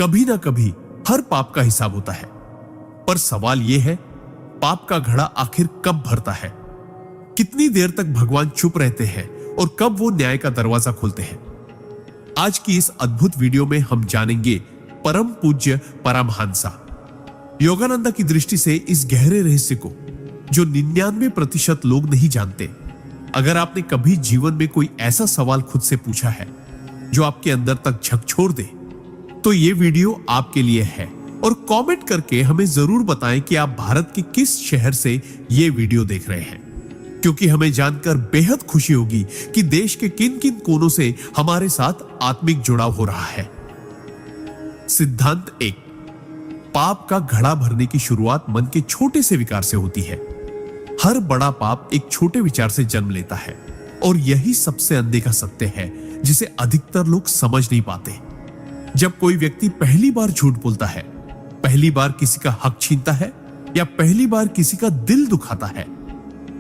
कभी ना कभी हर पाप का हिसाब होता है, पर सवाल यह है, पाप का घड़ा आखिर कब भरता है? कितनी देर तक भगवान चुप रहते हैं और कब वो न्याय का दरवाजा खोलते हैं? आज की इस अद्भुत वीडियो में हम जानेंगे परम पूज्य परमहंसा योगानंदा की दृष्टि से इस गहरे रहस्य को जो 99% लोग नहीं जानते। अगर आपने कभी जीवन में कोई ऐसा सवाल खुद से पूछा है जो आपके अंदर तक झकझोर दे, तो ये वीडियो आपके लिए है। और कमेंट करके हमें जरूर बताएं कि आप भारत के किस शहर से ये वीडियो देख रहे हैं, क्योंकि हमें जानकर बेहद खुशी होगी कि देश के किन किन कोनों से हमारे साथ आत्मिक जुड़ाव हो रहा है। सिद्धांत 1। पाप का घड़ा भरने की शुरुआत मन के छोटे से विकार से होती है। हर बड़ा पाप एक छोटे विचार से जन्म लेता है और यही सबसे अनदेखा सत्य है जिसे अधिकतर लोग समझ नहीं पाते। जब कोई व्यक्ति पहली बार झूठ बोलता है, पहली बार किसी का हक छीनता है या पहली बार किसी का दिल दुखाता है,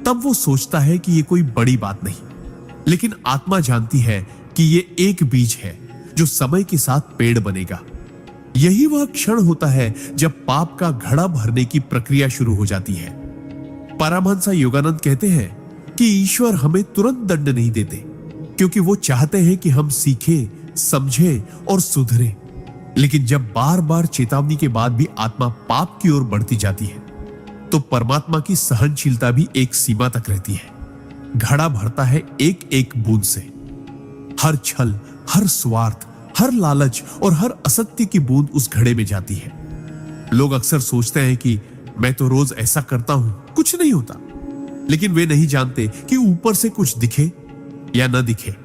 तब वो सोचता है कि ये कोई बड़ी बात नहीं, लेकिन आत्मा जानती है कि ये एक बीज है जो समय के साथ पेड़ बनेगा। यही वह क्षण होता है जब पाप का घड़ा भरने की प्रक्रिया शुरू हो जाती है। परमहंसा योगानंद कहते हैं कि ईश्वर हमें तुरंत दंड नहीं देते, क्योंकि वो चाहते हैं कि हम सीखें, समझें और सुधरें। लेकिन जब बार बार चेतावनी के बाद भी आत्मा पाप की ओर बढ़ती जाती है, तो परमात्मा की सहनशीलता भी एक सीमा तक रहती है। घड़ा भरता है एक एक बूंद से। हर छल, हर स्वार्थ, हर लालच और हर असत्य की बूंद उस घड़े में जाती है। लोग अक्सर सोचते हैं कि मैं तो रोज ऐसा करता हूं, कुछ नहीं होता। लेकिन वे नहीं जानते कि ऊपर से कुछ दिखे या न दिखे,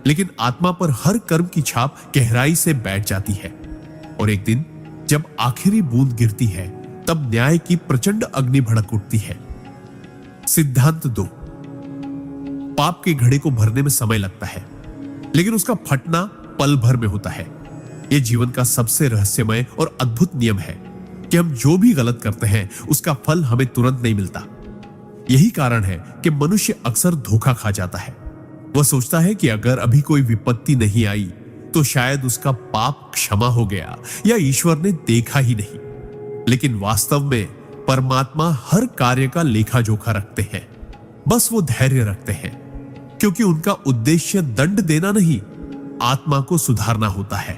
लेकिन आत्मा पर हर कर्म की छाप गहराई से बैठ जाती है। और एक दिन जब आखिरी बूंद गिरती है, तब न्याय की प्रचंड अग्नि भड़क उठती है। सिद्धांत 2। पाप के घड़े को भरने में समय लगता है, लेकिन उसका फटना पल भर में होता है। यह जीवन का सबसे रहस्यमय और अद्भुत नियम है कि हम जो भी गलत करते हैं उसका फल हमें तुरंत नहीं मिलता। यही कारण है कि मनुष्य अक्सर धोखा खा जाता है। वह सोचता है कि अगर अभी कोई विपत्ति नहीं आई तो शायद उसका पाप क्षमा हो गया या ईश्वर ने देखा ही नहीं। लेकिन वास्तव में परमात्मा हर कार्य का लेखा जोखा रखते हैं। बस वो धैर्य रखते हैं, क्योंकि उनका उद्देश्य दंड देना नहीं, आत्मा को सुधारना होता है।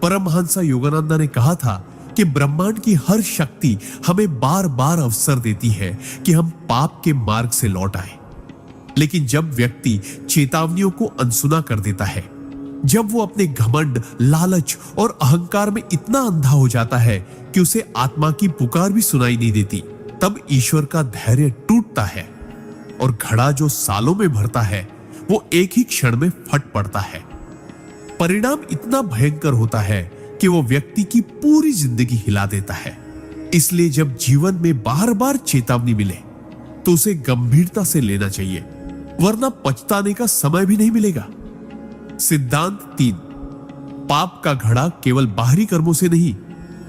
परमहंसा योगानंदा ने कहा था कि ब्रह्मांड की हर शक्ति हमें बार बार अवसर देती है कि हम पाप के मार्ग से लौट आए। लेकिन जब व्यक्ति चेतावनियों को अनसुना कर देता है, जब वो अपने घमंड, लालच और अहंकार में इतना अंधा हो जाता है कि उसे आत्मा की पुकार भी सुनाई नहीं देती, तब ईश्वर का धैर्य टूटता है और घड़ा जो सालों में भरता है वो एक ही क्षण में फट पड़ता है। परिणाम इतना भयंकर होता है कि वो व्यक्ति की पूरी जिंदगी हिला देता है। इसलिए जब जीवन में बार बार चेतावनी मिले तो उसे गंभीरता से लेना चाहिए, वरना पछताने का समय भी नहीं मिलेगा। सिद्धांत 3। पाप का घड़ा केवल बाहरी कर्मों से नहीं,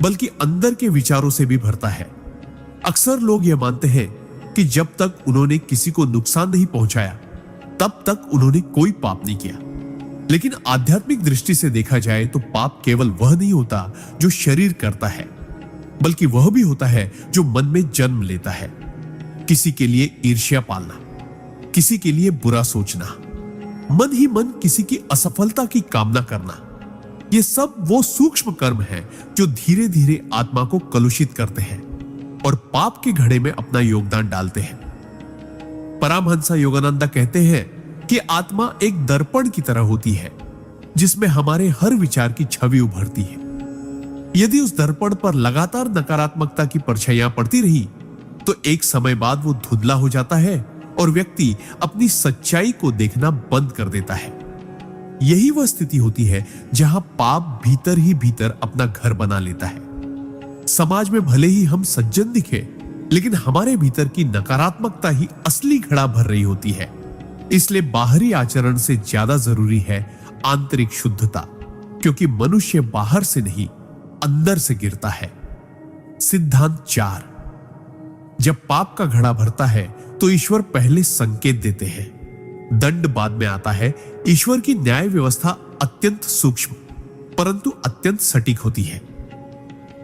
बल्कि अंदर के विचारों से भी भरता है। अक्सर लोग यह मानते हैं कि जब तक उन्होंने किसी को नुकसान नहीं पहुंचाया, तब तक उन्होंने कोई पाप नहीं किया। लेकिन आध्यात्मिक दृष्टि से देखा जाए तो पाप केवल वह नहीं होता जो शरीर करता है, बल्कि वह भी होता है जो मन में जन्म लेता है। किसी के लिए ईर्ष्या पालना, किसी के लिए बुरा सोचना, मन ही मन किसी की असफलता की कामना करना, ये सब वो सूक्ष्म कर्म हैं जो धीरे धीरे आत्मा को कलुषित करते हैं और पाप के घड़े में अपना योगदान डालते हैं। परमहंसा योगानंदा कहते हैं कि आत्मा एक दर्पण की तरह होती है, जिसमें हमारे हर विचार की छवि उभरती है। यदि उस दर्पण पर लगातार नकारात्मकता की परछाइयां पड़ती रही, तो एक समय बाद वो धुंधला हो जाता है और व्यक्ति अपनी सच्चाई को देखना बंद कर देता है। यही वह स्थिति होती है जहां पाप भीतर ही भीतर अपना घर बना लेता है। समाज में भले ही हम सज्जन दिखे, लेकिन हमारे भीतर की नकारात्मकता ही असली घड़ा भर रही होती है। इसलिए बाहरी आचरण से ज्यादा जरूरी है आंतरिक शुद्धता, क्योंकि मनुष्य बाहर से नहीं, अंदर से गिरता है। सिद्धांत 4। जब पाप का घड़ा भरता है तो ईश्वर पहले संकेत देते हैं, दंड बाद में आता है। ईश्वर की न्याय व्यवस्था अत्यंत सूक्ष्म परंतु अत्यंत सटीक होती है।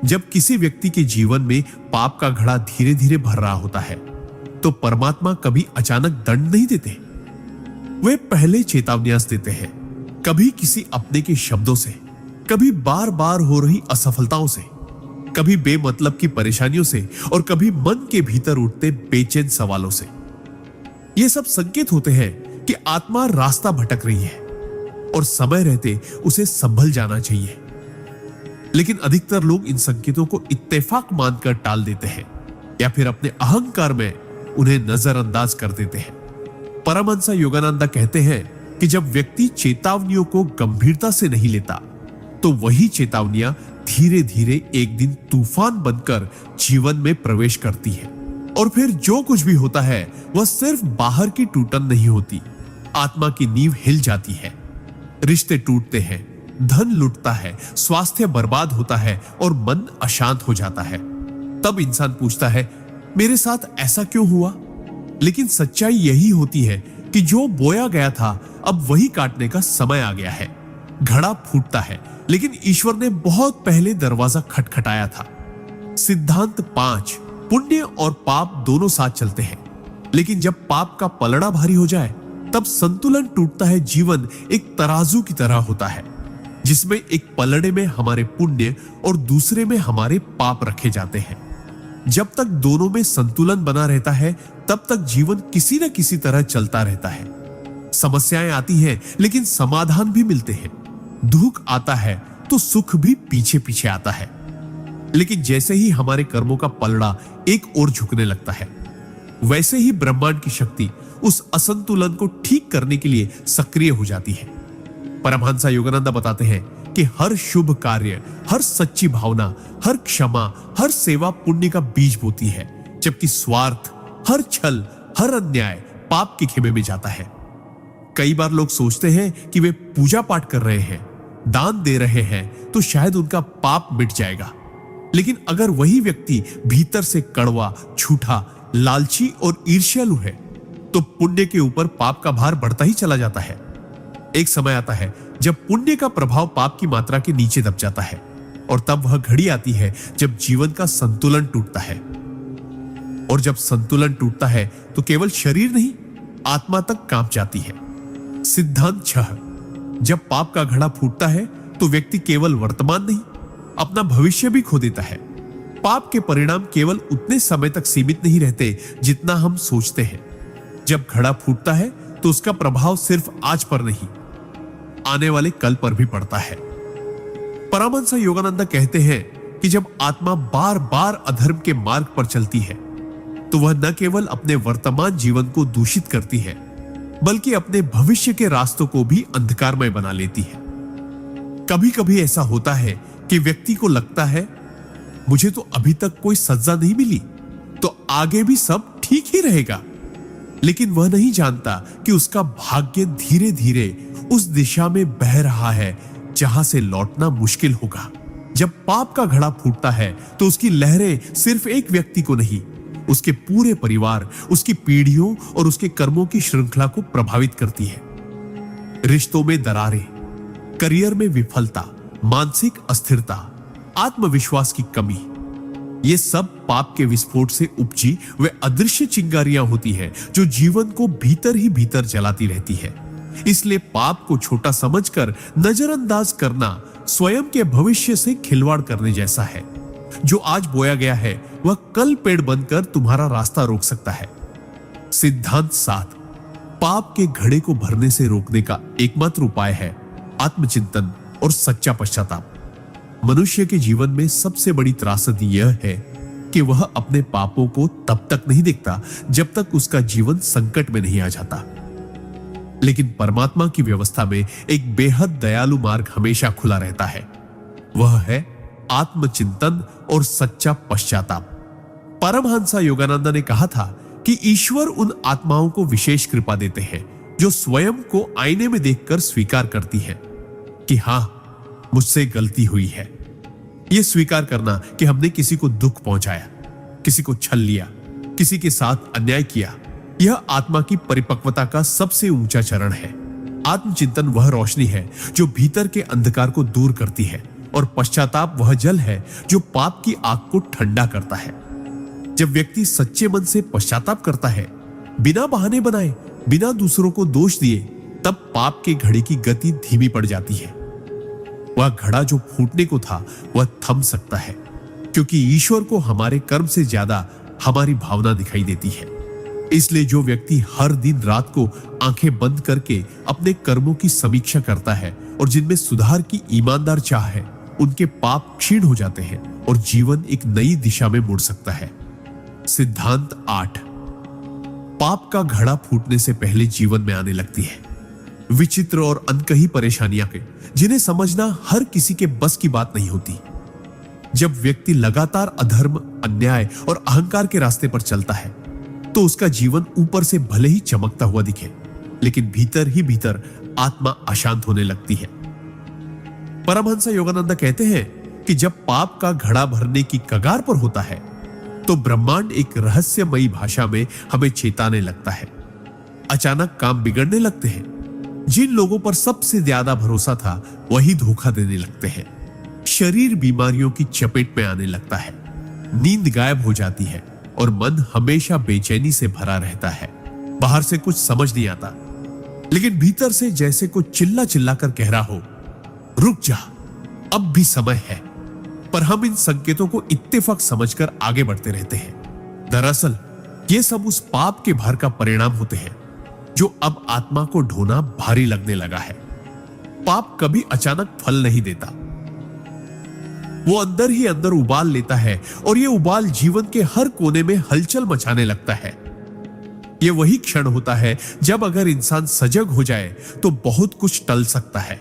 जब किसी व्यक्ति के जीवन में पाप का घड़ा धीरे धीरे भर रहा होता है तो परमात्मा कभी अचानक दंड नहीं देते। वे पहले चेतावनियां देते हैं, कभी किसी अपने के शब्दों से, कभी बार बार हो रही असफलताओं से, कभी बेमतलब की परेशानियों से और कभी मन के भीतर उठते बेचैन सवालों से। ये सब संकेत होते हैं कि आत्मा रास्ता भटक रही है और समय रहते उसे संभल जाना चाहिए। लेकिन अधिकतर लोग इन संकेतों को इत्तेफाक मानकर टाल देते हैं या फिर अपने अहंकार में उन्हें नजरअंदाज कर देते हैं। परमहंस योगानंद कहते हैं कि जब व्यक्ति चेतावनियों को गंभीरता से नहीं लेता तो वही चेतावनियां धीरे धीरे एक दिन तूफान बनकर जीवन में प्रवेश करती है और फिर जो कुछ भी होता है वह सिर्फ बाहर की टूटन नहीं होती, आत्मा की नींव हिल जाती है। रिश्ते टूटते हैं, धन लुटता है, स्वास्थ्य बर्बाद होता है और मन अशांत हो जाता है। तब इंसान पूछता है, मेरे साथ ऐसा क्यों हुआ? लेकिन सच्चाई यही होती है कि जो बोया गया था अब वही काटने का समय आ गया है। घड़ा फूटता है लेकिन ईश्वर ने बहुत पहले दरवाजा खटखटाया था। सिद्धांत 5, पुण्य और पाप दोनों साथ चलते हैं, लेकिन जब पाप का पलड़ा भारी हो जाए तब संतुलन टूटता है। जीवन एक तराजू की तरह होता है जिसमें एक पलड़े में हमारे पुण्य और दूसरे में हमारे पाप रखे जाते हैं। जब तक दोनों में संतुलन बना रहता है तब तक जीवन किसी न किसी तरह चलता रहता है। समस्याएं आती हैं लेकिन समाधान भी मिलते हैं। दुख आता है तो सुख भी पीछे पीछे आता है। लेकिन जैसे ही हमारे कर्मों का पलड़ा एक ओर झुकने लगता है वैसे ही ब्रह्मांड की शक्ति उस असंतुलन को ठीक करने के लिए सक्रिय हो जाती है। परमहंस योगानंद बताते हैं कि हर शुभ कार्य, हर सच्ची भावना, हर क्षमा, हर सेवा पुण्य का बीज बोती है, जबकि स्वार्थ, हर छल, हर अन्याय पाप के खेमे में जाता है। कई बार लोग सोचते हैं कि वे पूजा पाठ कर रहे हैं, दान दे रहे हैं तो शायद उनका पाप मिट जाएगा। लेकिन अगर वही व्यक्ति भीतर से कड़वा, झूठा, लालची और ईर्ष्यालु है तो पुण्य के ऊपर पाप का भार बढ़ता ही चला जाता है। एक समय आता है जब पुण्य का प्रभाव पाप की मात्रा के नीचे दब जाता है और तब वह घड़ी आती है जब जीवन का संतुलन टूटता है। और जब संतुलन टूटता है तो केवल शरीर नहीं, आत्मा तक कांप जाती है। सिद्धांत 6, जब पाप का घड़ा फूटता है तो व्यक्ति केवल वर्तमान नहीं, अपना भविष्य भी खो देता है। पाप के परिणाम केवल उतने समय तक सीमित नहीं रहते जितना हम सोचते हैं। जब घड़ा फूटता है तो उसका प्रभाव सिर्फ आज पर नहीं, आने वाले कल पर भी पड़ता है। परमहंस योगानंद कहते हैं कि जब आत्मा बार बार अधर्म के मार्ग पर चलती है तो वह न केवल अपने वर्तमान जीवन को दूषित करती है बल्कि अपने भविष्य के रास्तों को भी अंधकारमय बना लेती है। कभी कभी ऐसा होता है कि व्यक्ति को लगता है मुझे तो अभी तक कोई सजा नहीं मिली तो आगे भी सब ठीक ही रहेगा, लेकिन वह नहीं जानता कि उसका भाग्य धीरे धीरे उस दिशा में बह रहा है जहां से लौटना मुश्किल होगा। जब पाप का घड़ा फूटता है तो उसकी लहरें सिर्फ एक व्यक्ति को नहीं, उसके पूरे परिवार, उसकी पीढ़ियों और उसके कर्मों की श्रृंखला को प्रभावित करती है। रिश्तों में दरारें, करियर में विफलता, मानसिक अस्थिरता, आत्मविश्वास की कमी, ये सब पाप के विस्फोट से उपजी वे अदृश्य चिंगारियां होती हैं जो जीवन को भीतर ही भीतर जलाती रहती है। इसलिए पाप को छोटा समझकर नजरअंदाज करना स्वयं के भविष्य से खिलवाड़ करने जैसा है। जो आज बोया गया है वह कल पेड़ बनकर तुम्हारा रास्ता रोक सकता है। सिद्धांत 7, पाप के घड़े को भरने से रोकने का एकमात्र उपाय है आत्मचिंतन और सच्चा पश्चाताप। मनुष्य के जीवन में सबसे बड़ी त्रासदी यह है कि वह अपने पापों को तब तक नहीं देखता जब तक उसका जीवन संकट में नहीं आ जाता। लेकिन परमात्मा की व्यवस्था में एक बेहद दयालु मार्ग हमेशा खुला रहता है, वह है आत्मचिंतन और सच्चा पश्चाताप। परमहंस योगानंद ने कहा था कि ईश्वर उन आत्माओं को विशेष कृपा देते हैं जो स्वयं को आईने में देखकर स्वीकार करती है कि हां, मुझसे गलती हुई है। यह स्वीकार करना कि हमने किसी को दुख पहुंचाया, किसी को छल लिया, किसी के साथ अन्याय किया, यह आत्मा की परिपक्वता का सबसे ऊंचा चरण है। आत्मचिंतन वह रोशनी है जो भीतर के अंधकार को दूर करती है और पश्चाताप वह जल है जो पाप की आग को ठंडा करता है। जब व्यक्ति सच्चे मन से पश्चाताप करता है, बिना बहाने बनाए, बिना दूसरों को दोष दिए, तब पाप के घड़े की गति धीमी पड़ जाती है। वह घड़ा जो फूटने को था वह थम सकता है, क्योंकि ईश्वर को हमारे कर्म से ज्यादा हमारी भावना दिखाई देती है। इसलिए जो व्यक्ति हर दिन रात को आंखें बंद करके अपने कर्मों की समीक्षा करता है और जिनमें सुधार की ईमानदार चाह है, उनके पाप क्षीण हो जाते हैं और जीवन एक नई दिशा में मुड़ सकता है। सिद्धांत 8। पाप का घड़ा फूटने से पहले जीवन में आने लगती है विचित्र और अनकही परेशानियां के, जिन्हें समझना हर किसी के बस की बात नहीं होती। जब व्यक्ति लगातार अधर्म, अन्याय और अहंकार के रास्ते पर चलता है, तो उसका जीवन ऊपर से भले ही चमकता हुआ दिखे, लेकिन भीतर ही भीतर आत्मा अशांत होने लगती है। परमहंस योगानंद कहते हैं कि जब पाप का घड़ा भरने की कगार पर होता है, तो ब्रह्मांड एक रहस्यमयी भाषा में हमें चेताने लगता है। अचानक काम बिगड़ने लगते हैं। जिन लोगों पर सबसे ज्यादा भरोसा था, वही धोखा देने लगते हैं। शरीर बीमारियों की चपेट में आने लगता है। नींद गायब हो जाती है और मन हमेशा बेचैनी से भरा रहता है। बाहर से कुछ समझ नहीं आता, लेकिन भीतर से जैसे कुछ चिल्ला चिल्ला कर कह रहा हो, रुक जा, अब भी समय है। पर हम इन संकेतों को इत्तेफाक समझकर आगे बढ़ते रहते हैं। दरअसल ये सब उस पाप के भार का परिणाम होते हैं जो अब आत्मा को ढोना भारी लगने लगा है। पाप कभी अचानक फल नहीं देता, वो अंदर ही अंदर उबाल लेता है और ये उबाल जीवन के हर कोने में हलचल मचाने लगता है। ये वही क्षण होता है जब अगर इंसान सजग हो जाए तो बहुत कुछ टल सकता है,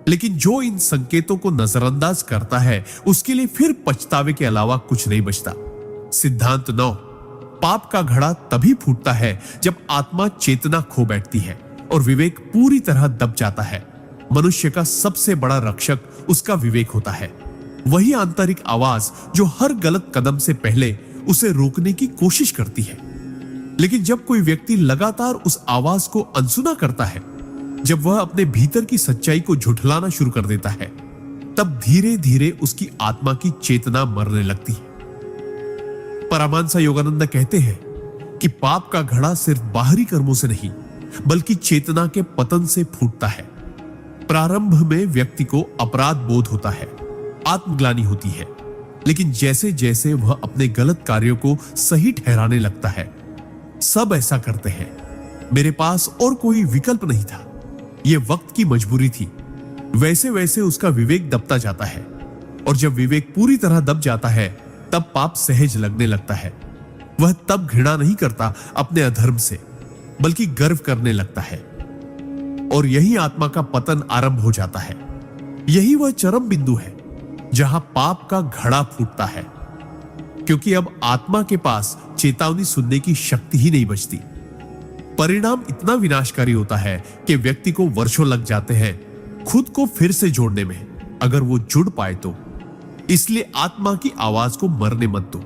लेकिन जो इन संकेतों को नजरअंदाज करता है, उसके लिए फिर पछतावे के अलावा कुछ नहीं बचता। सिद्धांत 9। पाप का घड़ा तभी फूटता है जब आत्मा चेतना खो बैठती है और विवेक पूरी तरह दब जाता है। मनुष्य का सबसे बड़ा रक्षक उसका विवेक होता है। वही आंतरिक आवाज जो हर गलत कदम से पहले उसे रोकने की कोशिश करती है। लेकिन जब कोई व्यक्ति लगातार उस आवाज को अनसुना करता है, जब वह अपने भीतर की सच्चाई को झुठलाना शुरू कर देता है, तब धीरे धीरे उसकी आत्मा की चेतना मरने लगती है। परमहंस योगानंद कहते हैं कि पाप का घड़ा सिर्फ बाहरी कर्मों से नहीं, बल्कि चेतना के पतन से फूटता है। प्रारंभ में व्यक्ति को अपराध बोध होता है, आत्मग्लानि होती है, लेकिन जैसे जैसे वह अपने गलत कार्यों को सही ठहराने लगता है, सब ऐसा करते हैं, मेरे पास और कोई विकल्प नहीं था, यह वक्त की मजबूरी थी, वैसे वैसे उसका विवेक दबता जाता है। और जब विवेक पूरी तरह दब जाता है, तब पाप सहज लगने लगता है। वह तब घृणा नहीं करता अपने अधर्म से, बल्कि गर्व करने लगता है। और यही आत्मा का पतन आरंभ हो जाता है। यही वह चरम बिंदु है जहां पाप का घड़ा फूटता है, क्योंकि अब आत्मा के पास चेतावनी सुनने की शक्ति ही नहीं बचती। परिणाम इतना विनाशकारी होता है कि व्यक्ति को वर्षों लग जाते हैं खुद को फिर से जोड़ने में, अगर वो जुड़ पाए तो। इसलिए आत्मा की आवाज को मरने मत दो,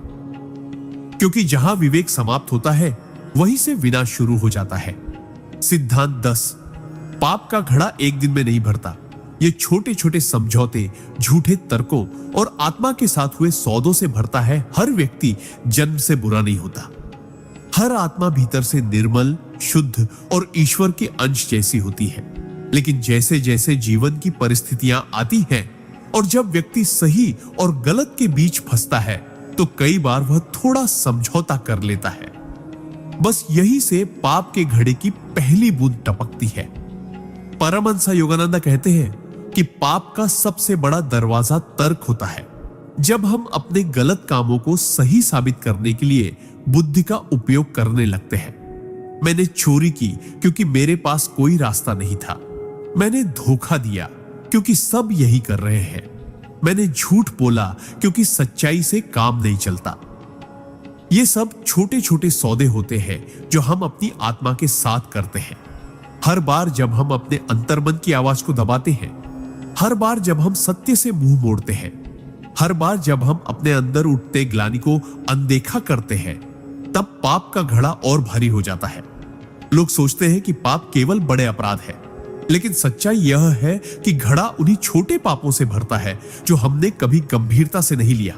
क्योंकि जहां विवेक समाप्त होता है, वहीं से विनाश शुरू हो जाता है। सिद्धांत 10। पाप का घड़ा एक दिन में नहीं भरता। ये छोटे छोटे समझौते, झूठे तर्कों और आत्मा के साथ हुए सौदों से भरता है। हर व्यक्ति जन्म से बुरा नहीं होता। हर आत्मा भीतर से निर्मल, शुद्ध और ईश्वर के अंश जैसी होती है। लेकिन जैसे जैसे जीवन की परिस्थितियां आती हैं और जब व्यक्ति सही और गलत के बीच फंसता है, तो कई बार वह थोड़ा समझौता कर लेता है। बस यही से पाप के घड़े की पहली बूंद टपकती है। परमहंस योगानंद कहते हैं कि पाप का सबसे बड़ा दरवाजा तर्क होता है। जब हम अपने गलत कामों को सही साबित करने के लिए बुद्धि का उपयोग करने लगते हैं। मैंने चोरी की क्योंकि मेरे पास कोई रास्ता नहीं था। मैंने धोखा दिया क्योंकि सब यही कर रहे हैं। मैंने झूठ बोला क्योंकि सच्चाई से काम नहीं चलता। ये सब छोटे छोटे सौदे होते हैं जो हम अपनी आत्मा के साथ करते हैं। हर बार जब हम अपने अंतर्मन की आवाज को दबाते हैं, हर बार जब हम सत्य से मुंह मोड़ते हैं, हर बार जब हम अपने अंदर उठते ग्लानि को अनदेखा करते हैं, तब पाप का घड़ा और भारी हो जाता है। लोग सोचते हैं कि पाप केवल बड़े अपराध है, लेकिन सच्चाई यह है कि घड़ा उन्हीं छोटे पापों से भरता है जो हमने कभी गंभीरता से नहीं लिया।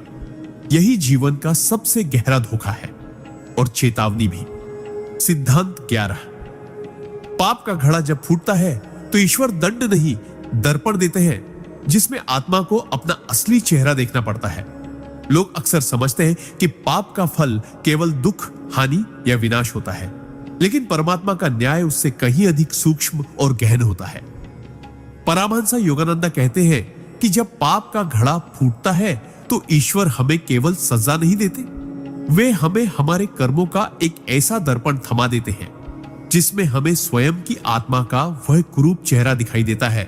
यही जीवन का सबसे गहरा धोखा है और चेतावनी भी। सिद्धांत 11। पाप का घड़ा जब फूटता है तो ईश्वर दंड नहीं, दर्पण देते हैं, जिसमें आत्मा को अपना असली चेहरा देखना पड़ता है। लोग अक्सर समझते हैं कि पाप का फल केवल दुख, हानि या विनाश होता है, लेकिन परमात्मा का न्याय उससे कहीं अधिक सूक्ष्म और गहन होता है। परमहंस योगानंद कहते हैं कि जब पाप का घड़ा फूटता है तो ईश्वर हमें केवल सजा नहीं देते, वे हमें हमारे कर्मों का एक ऐसा दर्पण थमा देते हैं जिसमें हमें स्वयं की आत्मा का वह कुरूप चेहरा दिखाई देता है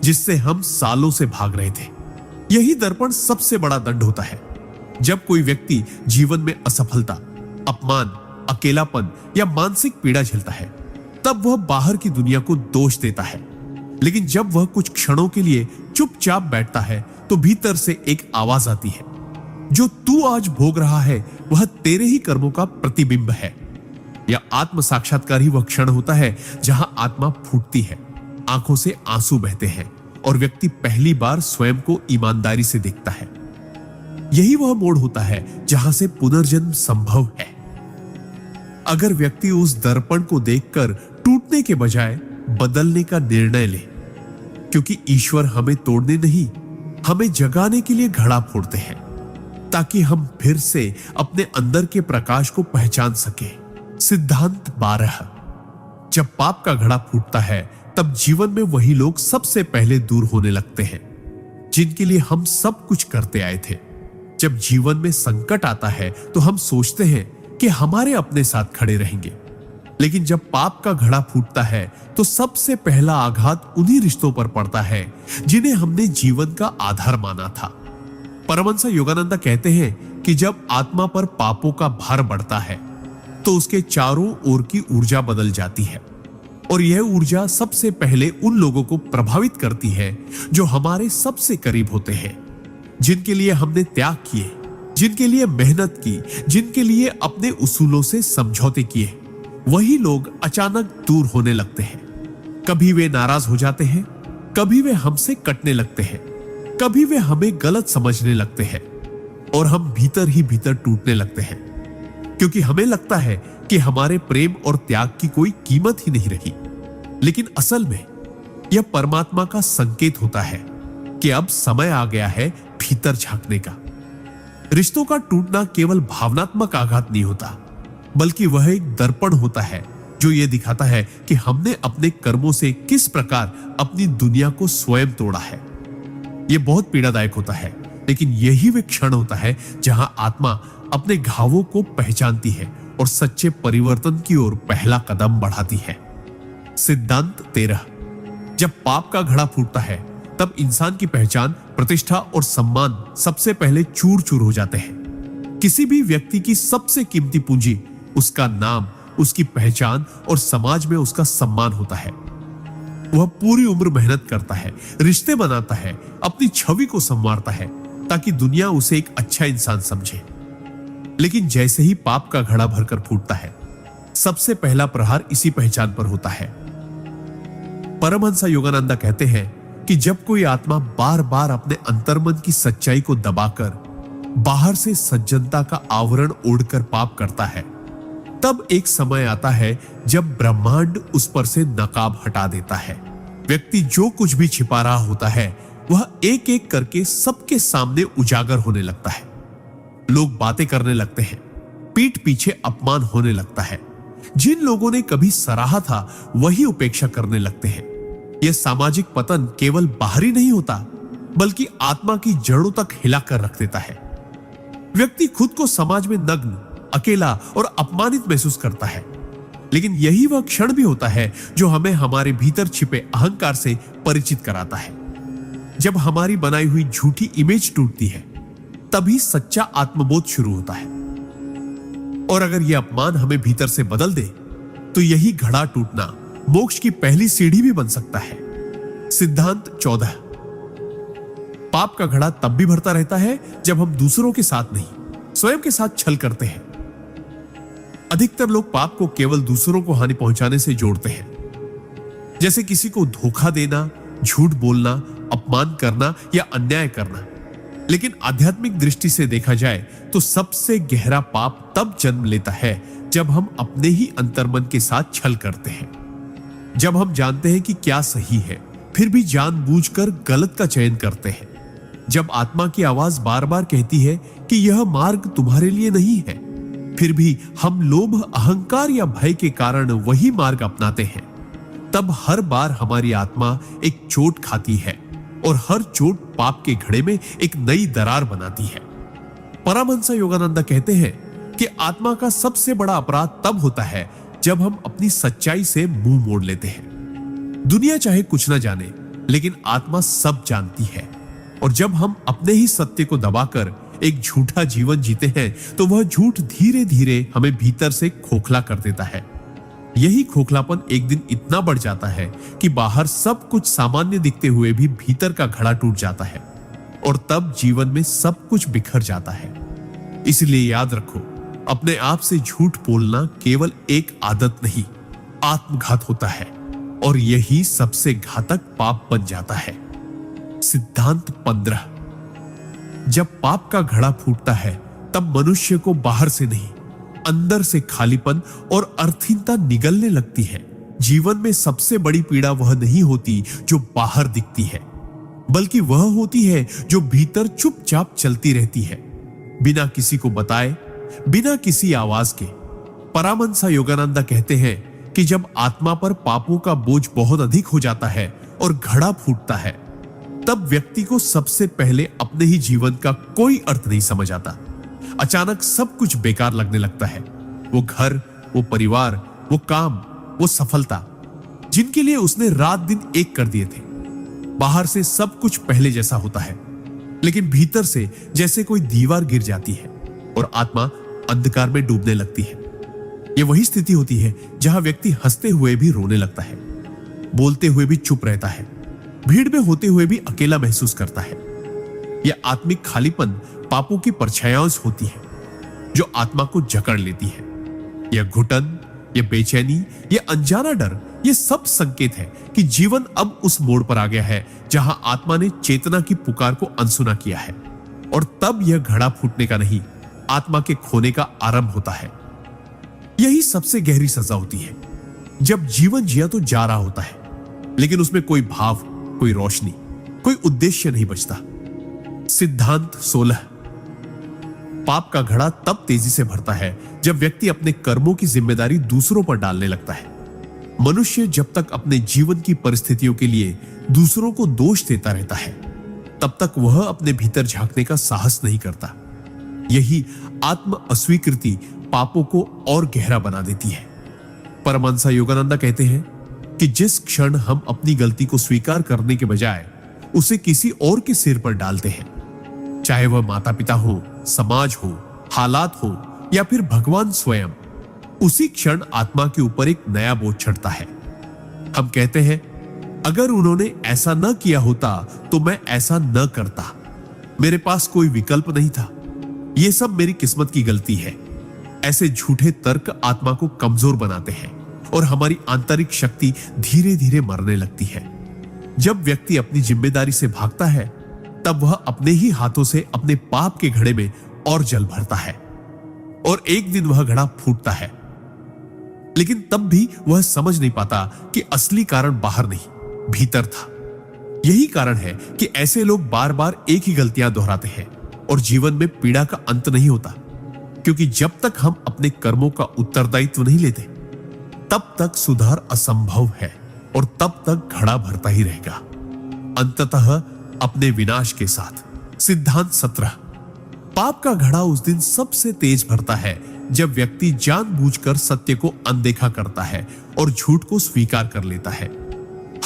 जिससे हम सालों से भाग रहे थे। यही दर्पण सबसे बड़ा दंड होता है। जब कोई व्यक्ति जीवन में असफलता, अपमान, अकेलापन या मानसिक पीड़ा झेलता है, तब वह बाहर की दुनिया को दोष देता है। लेकिन जब वह कुछ क्षणों के लिए चुपचाप बैठता है तो भीतर से एक आवाज आती है, जो तू आज भोग रहा है वह तेरे ही कर्मों का प्रतिबिंब है। यह आत्म साक्षात्कार ही वह क्षण होता है जहां आत्मा फूटती है, आंखों से आंसू बहते हैं और व्यक्ति पहली बार स्वयं को ईमानदारी से देखता है। यही वह मोड़ होता है जहां से पुनर्जन्म संभव है। अगर व्यक्ति उस दर्पण को देखकर टूटने के बजाय बदलने का निर्णय ले, क्योंकि ईश्वर हमें तोड़ने नहीं, हमें जगाने के लिए घड़ा फोड़ते हैं ताकि हम फिर से अपने अंदर के प्रकाश को पहचान सके। सिद्धांत 12। जब पाप का घड़ा फूटता है तब जीवन में वही लोग सबसे पहले दूर होने लगते हैं जिनके लिए हम सब कुछ करते आए थे। जब जीवन में संकट आता है तो हम सोचते हैं कि हमारे अपने साथ खड़े रहेंगे, लेकिन जब पाप का घड़ा फूटता है तो सबसे पहला आघात उन्हीं रिश्तों पर पड़ता है जिन्हें हमने जीवन का आधार माना था। परमहंस योगानंद कहते हैं कि जब आत्मा पर पापों का भार बढ़ता है तो उसके चारों ओर की ऊर्जा बदल जाती है, और यह ऊर्जा सबसे पहले उन लोगों को प्रभावित करती है जो हमारे सबसे करीब होते हैं, जिनके लिए हमने त्याग किए, जिनके लिए मेहनत की, जिनके लिए अपने उसूलों से समझौते किए। वही लोग अचानक दूर होने लगते हैं। कभी वे नाराज हो जाते हैं, कभी वे हमसे कटने लगते हैं, कभी वे हमें गलत समझने लगते हैं और हम भीतर ही भीतर टूटने लगते हैं, क्योंकि हमें लगता है कि हमारे प्रेम और त्याग की कोई कीमत ही नहीं रही। लेकिन असल में यह परमात्मा का संकेत होता है कि अब समय आ गया है भीतर झांकने का। रिश्तों का टूटना केवल भावनात्मक आघात नहीं होता, बल्कि वह एक दर्पण होता है जो यह दिखाता है कि हमने अपने कर्मों से किस प्रकार अपनी दुनिया को स्वयं तोड़ा है। यह बहुत पीड़ादायक होता है, लेकिन यही वह क्षण होता है जहां आत्मा अपने घावों को पहचानती है और सच्चे परिवर्तन की ओर पहला कदम बढ़ाती है। सिद्धांत 13। जब पाप का घड़ा फूटता है तब इंसान की पहचान, प्रतिष्ठा और सम्मान सबसे पहले चूर चूर हो जाते हैं। किसी भी व्यक्ति की सबसे कीमती पूंजी उसका नाम, उसकी पहचान और समाज में उसका सम्मान होता है। वह पूरी उम्र मेहनत करता है, रिश्ते बनाता है, अपनी छवि को संवारता है ताकि दुनिया उसे एक अच्छा इंसान समझे। लेकिन जैसे ही पाप का घड़ा भरकर फूटता है, सबसे पहला प्रहार इसी पहचान पर होता है। परमहंस योगानंद कहते हैं कि जब कोई आत्मा बार बार अपने अंतर्मन की सच्चाई को दबाकर बाहर से सज्जनता का आवरण ओढ़कर पाप करता है, तब एक समय आता है जब ब्रह्मांड उस पर से नकाब हटा देता है। व्यक्ति जो कुछ भी छिपा रहा होता है वह एक एक करके सबके सामने उजागर होने लगता है। लोग बातें करने लगते हैं, पीठ पीछे अपमान होने लगता है। जिन लोगों ने कभी सराहा था वही उपेक्षा करने लगते हैं। यह सामाजिक पतन केवल बाहरी नहीं होता, बल्कि आत्मा की जड़ों तक हिलाकर रख देता है। व्यक्ति खुद को समाज में नग्न, अकेला और अपमानित महसूस करता है। लेकिन यही वह क्षण भी होता है जो हमें हमारे भीतर छिपे अहंकार से परिचित कराता है। जब हमारी बनाई हुई झूठी इमेज टूटती है, तभी सच्चा आत्मबोध शुरू होता है। और अगर यह अपमान हमें भीतर से बदल दे, तो यही घड़ा टूटना मोक्ष की पहली सीढ़ी भी बन सकता है। सिद्धांत 14। पाप का घड़ा तब भी भरता रहता है जब हम दूसरों के साथ नहीं, स्वयं के साथ छल करते हैं। अधिकतर लोग पाप को केवल दूसरों को हानि पहुंचाने से जोड़ते हैं। जैसे किसी को धोखा देना, झूठ बोलना, अपमान करना या अन्याय करना। लेकिन आध्यात्मिक दृष्टि से देखा जाए तो सबसे गहरा पाप तब जन्म लेता है जब हम अपने ही अंतर्मन के साथ छल करते हैं। जब हम जानते हैं कि क्या सही है, फिर भी जानबूझकर गलत का चयन करते हैं। जब आत्मा की आवाज बार बार कहती है कि यह मार्ग तुम्हारे लिए नहीं है, फिर भी हम लोभ, अहंकार या भय के कारण वही मार्ग अपनाते हैं। तब हर बार हमारी आत्मा एक चोट खाती है और हर चोट पाप के घड़े में एक नई दरार बनाती है। परमहंस योगानंद कहते हैं कि आत्मा का सबसे बड़ा अपराध तब होता है जब हम अपनी सच्चाई से मुंह मोड़ लेते हैं। दुनिया चाहे कुछ ना जाने, लेकिन आत्मा सब जानती है। और जब हम अपने ही सत्य को दबाकर एक झूठा जीवन जीते हैं, तो वह झूठ धीरे धीरे हमें भीतर से खोखला कर देता है। यही खोखलापन एक दिन इतना बढ़ जाता है कि बाहर सब कुछ सामान्य दिखते हुए भी भीतर का घड़ा टूट जाता है और तब जीवन में सब कुछ बिखर जाता है। इसलिए याद रखो, अपने आप से झूठ बोलना केवल एक आदत नहीं, आत्मघात होता है और यही सबसे घातक पाप बन जाता है। सिद्धांत 15। जब पाप का घड़ा फूटता है, तब मनुष्य को बाहर से नहीं, अंदर से खालीपन और अर्थहीनता निगलने लगती है। जीवन में सबसे बड़ी पीड़ा वह नहीं होती जो बाहर दिखती है, बल्कि वह होती है जो भीतर चुपचाप चलती रहती है, बिना किसी को बताए, बिना किसी आवाज के। परमहंस योगानंद कहते हैं कि जब आत्मा पर पापों का बोझ बहुत अधिक हो जाता है और घड़ा फूटता है, तब व्यक्ति को सबसे पहले अपने ही जीवन का कोई अर्थ नहीं समझ आता। अचानक सब कुछ बेकार लगने लगता है। वो घर, वो परिवार, वो काम, वो सफलता, जिनके लिए उसने रात दिन एक कर दिए थे। बाहर से सब कुछ पहले जैसा होता है, लेकिन भीतर से जैसे कोई दीवार गिर जाती है और आत्मा अंधकार में डूबने लगती है। यह वही स्थिति होती है जहां व्यक्ति हंसते हुए भी रोने लगता है, बोलते हुए भी चुप रहता है, भीड़ में होते हुए भी अकेला महसूस करता है। यह आत्मिक खालीपन पापों की परछायां होती है जो आत्मा को जकड़ लेती है। यह घुटन, यह बेचैनी, यह अनजाना डर, यह सब संकेत है कि जीवन अब उस मोड़ पर आ गया है जहां आत्मा ने चेतना की पुकार को अनसुना किया है। और तब यह घड़ा फूटने का नहीं, आत्मा के खोने का आरंभ होता है। यही सबसे गहरी सजा होती है, जब जीवन जिया तो जा रहा होता है, लेकिन उसमें कोई भाव, कोई रोशनी, कोई उद्देश्य नहीं बचता। सिद्धांत 16। पाप का घड़ा तब तेजी से भरता है जब व्यक्ति अपने कर्मों की जिम्मेदारी दूसरों पर डालने लगता है। मनुष्य जब तक अपने जीवन की परिस्थितियों के लिए दूसरों को दोष देता रहता है, तब तक वह अपने भीतर झांकने का साहस नहीं करता। यही आत्म अस्वीकृति पापों को और गहरा बना देती है। परमहंस योगानंद कहते हैं कि जिस क्षण हम अपनी गलती को स्वीकार करने के बजाय उसे किसी और के सिर पर डालते हैं, चाहे वह माता पिता हो, समाज हो, हालात हो या फिर भगवान स्वयं, उसी क्षण आत्मा के ऊपर एक नया बोझ चढ़ता है। हम कहते हैं, अगर उन्होंने ऐसा न किया होता तो मैं ऐसा न करता, मेरे पास कोई विकल्प नहीं था, यह सब मेरी किस्मत की गलती है। ऐसे झूठे तर्क आत्मा को कमजोर बनाते हैं और हमारी आंतरिक शक्ति धीरे धीरे मरने लगती है। जब व्यक्ति अपनी जिम्मेदारी से भागता है, तब वह अपने ही हाथों से अपने पाप के घड़े में और जल भरता है और एक दिन वह घड़ा फूटता है। लेकिन तब भी वह समझ नहीं पाता कि असली कारण बाहर नहीं, भीतर था। यही कारण है कि ऐसे लोग बार बार एक ही गलतियां दोहराते हैं और जीवन में पीड़ा का अंत नहीं होता, क्योंकि जब तक हम अपने कर्मों का उत्तरदायित्व नहीं लेते, तब तक सुधार असंभव है और तब तक घड़ा भरता ही रहेगा, अंततः अपने विनाश के साथ। सिद्धांत 17। पाप का घड़ा उस दिन सबसे तेज भरता है जब व्यक्ति जानबूझकर सत्य को अनदेखा करता है और झूठ को स्वीकार कर लेता है।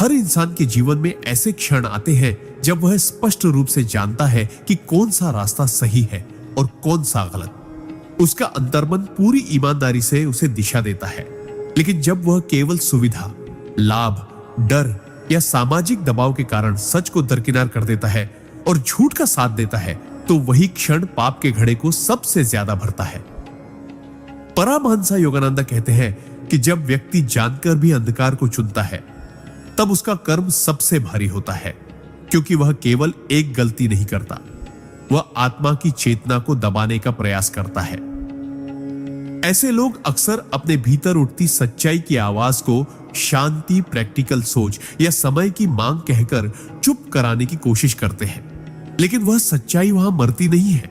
हर इंसान के जीवन में ऐसे क्षण आते हैं जब वह स्पष्ट रूप से जानता है कि कौन सा रास्ता सही है और कौन सा गलत। उसका अंतर्मन पूरी ईमानदारी से उसे दिशा देता है। लेकिन जब वह केवल सुविधा, लाभ, डर या सामाजिक दबाव के कारण सच को दरकिनार कर देता है और झूठ का साथ देता है, तो वही क्षण पाप के घड़े को सबसे ज्यादा भरता है। परमहंस योगानंद कहते हैं कि जब व्यक्ति जानकर भी अंधकार को चुनता है, तब उसका कर्म सबसे भारी होता है, क्योंकि वह केवल एक गलती नहीं करता, वह आत्मा की चेतना को दबाने का प्रयास करता है। ऐसे लोग अक्सर अपने भीतर उठती सच्चाई की आवाज को शांति, प्रैक्टिकल सोच या समय की मांग कहकर चुप कराने की कोशिश करते हैं, लेकिन वह सच्चाई वहां मरती नहीं है।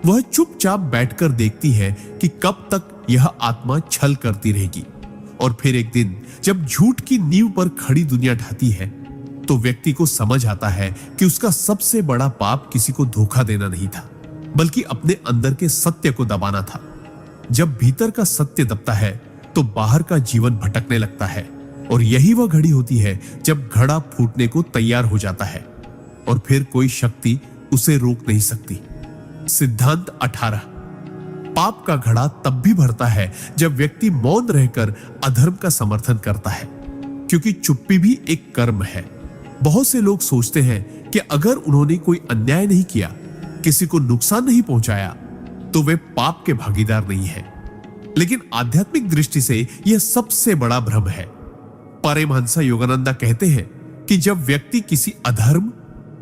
वह चुपचाप बैठकर देखती है कि कब तक यह आत्मा छल करती रहेगी, और फिर एक दिन जब झूठ की नींव पर खड़ी दुनिया ढहती है, तो व्यक्ति को समझ आता है कि उसका सबसे बड़ा पाप किसी को धोखा देना नहीं था, बल्कि अपने अंदर के सत्य को दबाना था। जब भीतर का सत्य दबता है तो बाहर का जीवन भटकने लगता है, और यही वह घड़ी होती है जब घड़ा फूटने को तैयार हो जाता है, और फिर कोई शक्ति उसे रोक नहीं सकती। सिद्धांत 18। पाप का घड़ा तब भी भरता है जब व्यक्ति मौन रहकर अधर्म का समर्थन करता है, क्योंकि चुप्पी भी एक कर्म है। बहुत से लोग सोचते हैं कि अगर उन्होंने कोई अन्याय नहीं किया, किसी को नुकसान नहीं पहुंचाया, तो वे पाप के भागीदार नहीं हैं। लेकिन आध्यात्मिक दृष्टि से यह सबसे बड़ा भ्रम है। परमहंस योगानंदा कहते हैं कि जब व्यक्ति किसी अधर्म,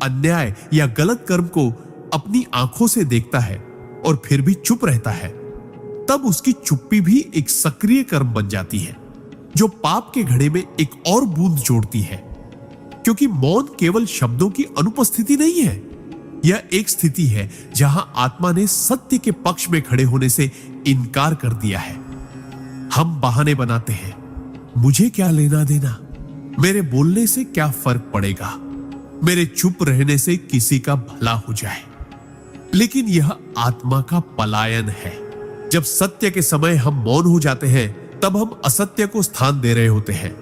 अन्याय या गलत कर्म को अपनी आंखों से देखता है और फिर भी चुप रहता है, तब उसकी चुप्पी भी एक सक्रिय कर्म बन जाती है, जो पाप के घड़े में एक और बूंद जोड़ती है। क्योंकि मौन केवल शब्दों की अनुपस्थिति नहीं है, यह एक स्थिति है जहां आत्मा ने सत्य के पक्ष में खड़े होने से इनकार कर दिया है। हम बहाने बनाते हैं, मुझे क्या लेना देना, मेरे बोलने से क्या फर्क पड़ेगा, मेरे चुप रहने से किसी का भला हो जाए। लेकिन यह आत्मा का पलायन है। जब सत्य के समय हम मौन हो जाते हैं, तब हम असत्य को स्थान दे रहे होते हैं,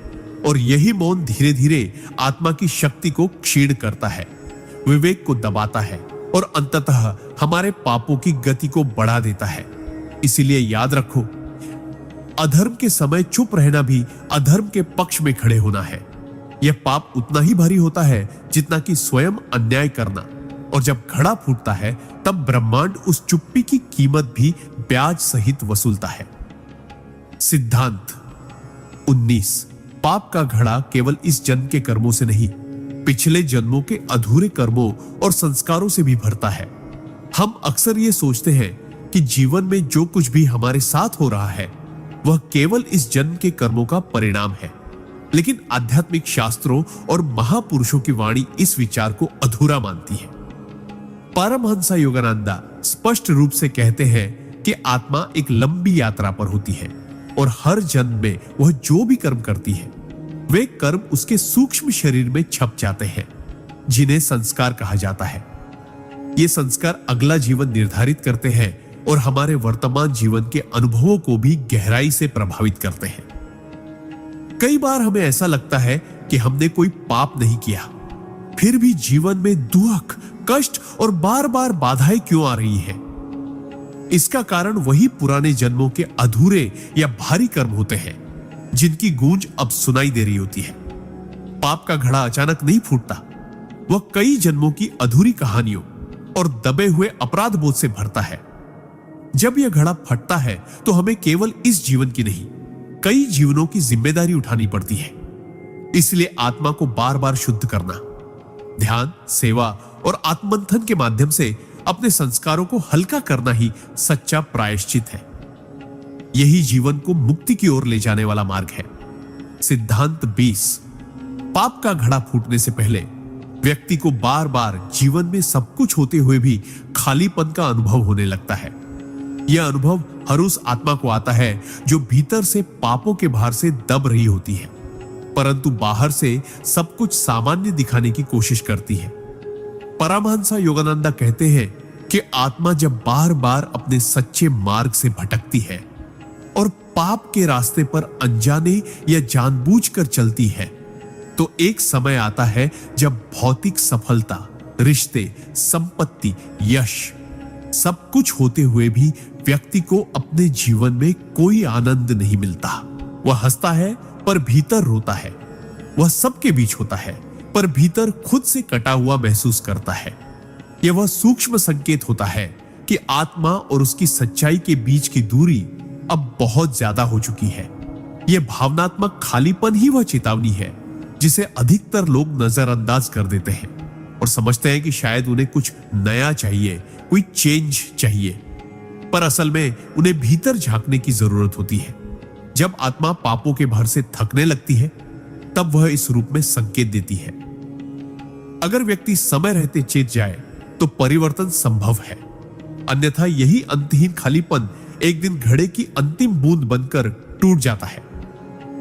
और यही मौन धीरे धीरे आत्मा की शक्ति को क्षीण करता है, विवेक को दबाता है, और अंततः हमारे पापों की गति को बढ़ा देता है। इसीलिए याद रखो, अधर्म के समय चुप रहना भी अधर्म के पक्ष में खड़े होना है। यह पाप उतना ही भारी होता है जितना कि स्वयं अन्याय करना, और जब घड़ा फूटता है तब ब्रह्मांड उस चुप्पी की कीमत भी ब्याज सहित वसूलता है। सिद्धांत 19। पाप का घड़ा केवल इस जन्म के कर्मों से नहीं, पिछले जन्मों के अधूरे कर्मों और संस्कारों से भी भरता है। हम अक्सर ये सोचते हैं कि जीवन में जो कुछ भी हमारे साथ हो रहा है वह केवल इस जन्म के कर्मों का परिणाम है, लेकिन आध्यात्मिक शास्त्रों और महापुरुषों की वाणी इस विचार को अधूरा मानती है। परमहंस योगानंदा स्पष्ट रूप से कहते हैं कि आत्मा एक लंबी यात्रा पर होती है, और हर जन्म में वह जो भी कर्म करती है, वे कर्म उसके सूक्ष्म शरीर में छप जाते हैं, जिन्हें संस्कार कहा जाता है। ये संस्कार अगला जीवन निर्धारित करते हैं और हमारे वर्तमान जीवन के अनुभवों को भी गहराई से प्रभावित करते हैं। कई बार हमें ऐसा लगता है कि हमने कोई पाप नहीं किया, फिर भी जीवन में दुख, कष्ट और बार बार बाधाएं क्यों आ रही है? इसका कारण वही पुराने जन्मों के अधूरे या भारी कर्म होते हैं, जिनकी गूंज अब सुनाई दे रही होती है। पाप का घड़ा अचानक नहीं फूटता, वह कई जन्मों की अधूरी कहानियों और दबे हुए अपराध बोध से भरता है। जब यह घड़ा फटता है तो हमें केवल इस जीवन की नहीं, कई जीवनों की जिम्मेदारी उठानी पड़ती है। इसलिए आत्मा को बार बार शुद्ध करना, ध्यान, सेवा और आत्ममंथन के माध्यम से अपने संस्कारों को हल्का करना ही सच्चा प्रायश्चित है। यही जीवन को मुक्ति की ओर ले जाने वाला मार्ग है। सिद्धांत 20। पाप का घड़ा फूटने से पहले व्यक्ति को बार बार जीवन में सब कुछ होते हुए भी खालीपन का अनुभव होने लगता है। यह अनुभव हर उस आत्मा को आता है जो भीतर से पापों के भार से दब रही होती है, परंतु बाहर से सब कुछ सामान्य दिखाने की कोशिश करती है। परमहंस योगानंदा कहते हैं कि आत्मा जब बार बार अपने सच्चे मार्ग से भटकती है और पाप के रास्ते पर अनजाने या जानबूझकर चलती है, तो एक समय आता है जब भौतिक सफलता, रिश्ते, संपत्ति, यश, सब कुछ होते हुए भी व्यक्ति को अपने जीवन में कोई आनंद नहीं मिलता। वह हंसता है पर भीतर रोता है। वह सबके बीच होता है पर भीतर खुद से कटा हुआ महसूस करता है। यह वह सूक्ष्म संकेत होता है कि आत्मा और उसकी सच्चाई के बीच की दूरी अब बहुत ज्यादा हो चुकी है। यह भावनात्मक खालीपन ही वह चेतावनी है जिसे अधिकतर लोग नजरअंदाज कर देते हैं और समझते हैं कि शायद उन्हें कुछ नया चाहिए, कोई चेंज चाहिए। पर असल में उन्हें भीतर झांकने की जरूरत होती है। जब आत्मा पापों के भार से थकने लगती है, तब वह इस रूप में संकेत देती है। अगर व्यक्ति समय रहते चेत जाए तो परिवर्तन संभव है, अन्यथा यही अंतहीन खालीपन एक दिन घड़े की अंतिम बूंद बनकर टूट जाता है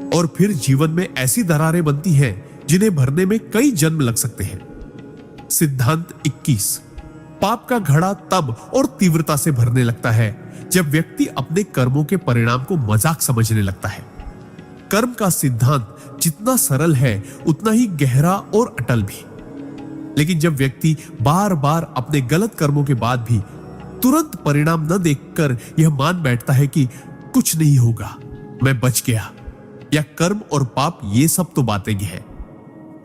और फिर जीवन में ऐसी दरारें बनती हैं जिन्हें भरने में कई जन्म लग सकते हैं। सिद्धांत 21। पाप का घड़ा तब और तीव्रता से भरने लगता है जब व्यक्ति अपने कर्मों के परिणाम को मजाक समझने लगता है। कर्म का सिद्धांत जितना सरल है उतना ही गहरा और अटल भी। लेकिन जब व्यक्ति बार बार अपने गलत कर्मों के बाद भी तुरंत परिणाम न देखकर यह मान बैठता है कि कुछ नहीं होगा, मैं बच गया, या कर्म और पाप ये सब तो बातें हैं,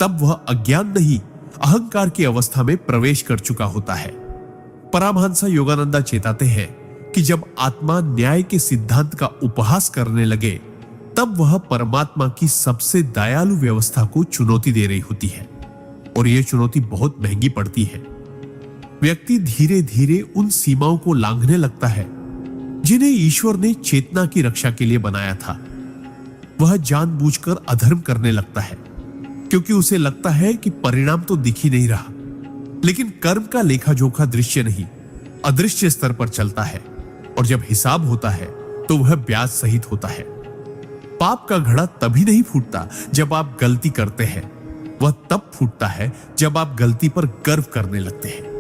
तब वह अज्ञान नहीं अहंकार की अवस्था में प्रवेश कर चुका होता है। परमहंस योगानंदा चेताते हैं कि जब आत्मा न्याय के सिद्धांत का उपहास करने लगे, तब वह परमात्मा की सबसे दयालु व्यवस्था को चुनौती दे रही होती है और यह चुनौती बहुत महंगी पड़ती है। व्यक्ति धीरे धीरे उन सीमाओं को लांघने लगता है जिन्हें ईश्वर ने चेतना की रक्षा के लिए बनाया था। वह जानबूझकर अधर्म करने लगता है क्योंकि उसे लगता है कि परिणाम तो दिख ही नहीं रहा। लेकिन कर्म का लेखा जोखा दृश्य नहीं, अदृश्य स्तर पर चलता है और जब हिसाब होता है तो वह ब्याज सहित होता है। पाप का घड़ा तभी नहीं फूटता जब आप गलती करते हैं, वह तब फूटता है जब आप गलती पर गर्व करने लगते हैं।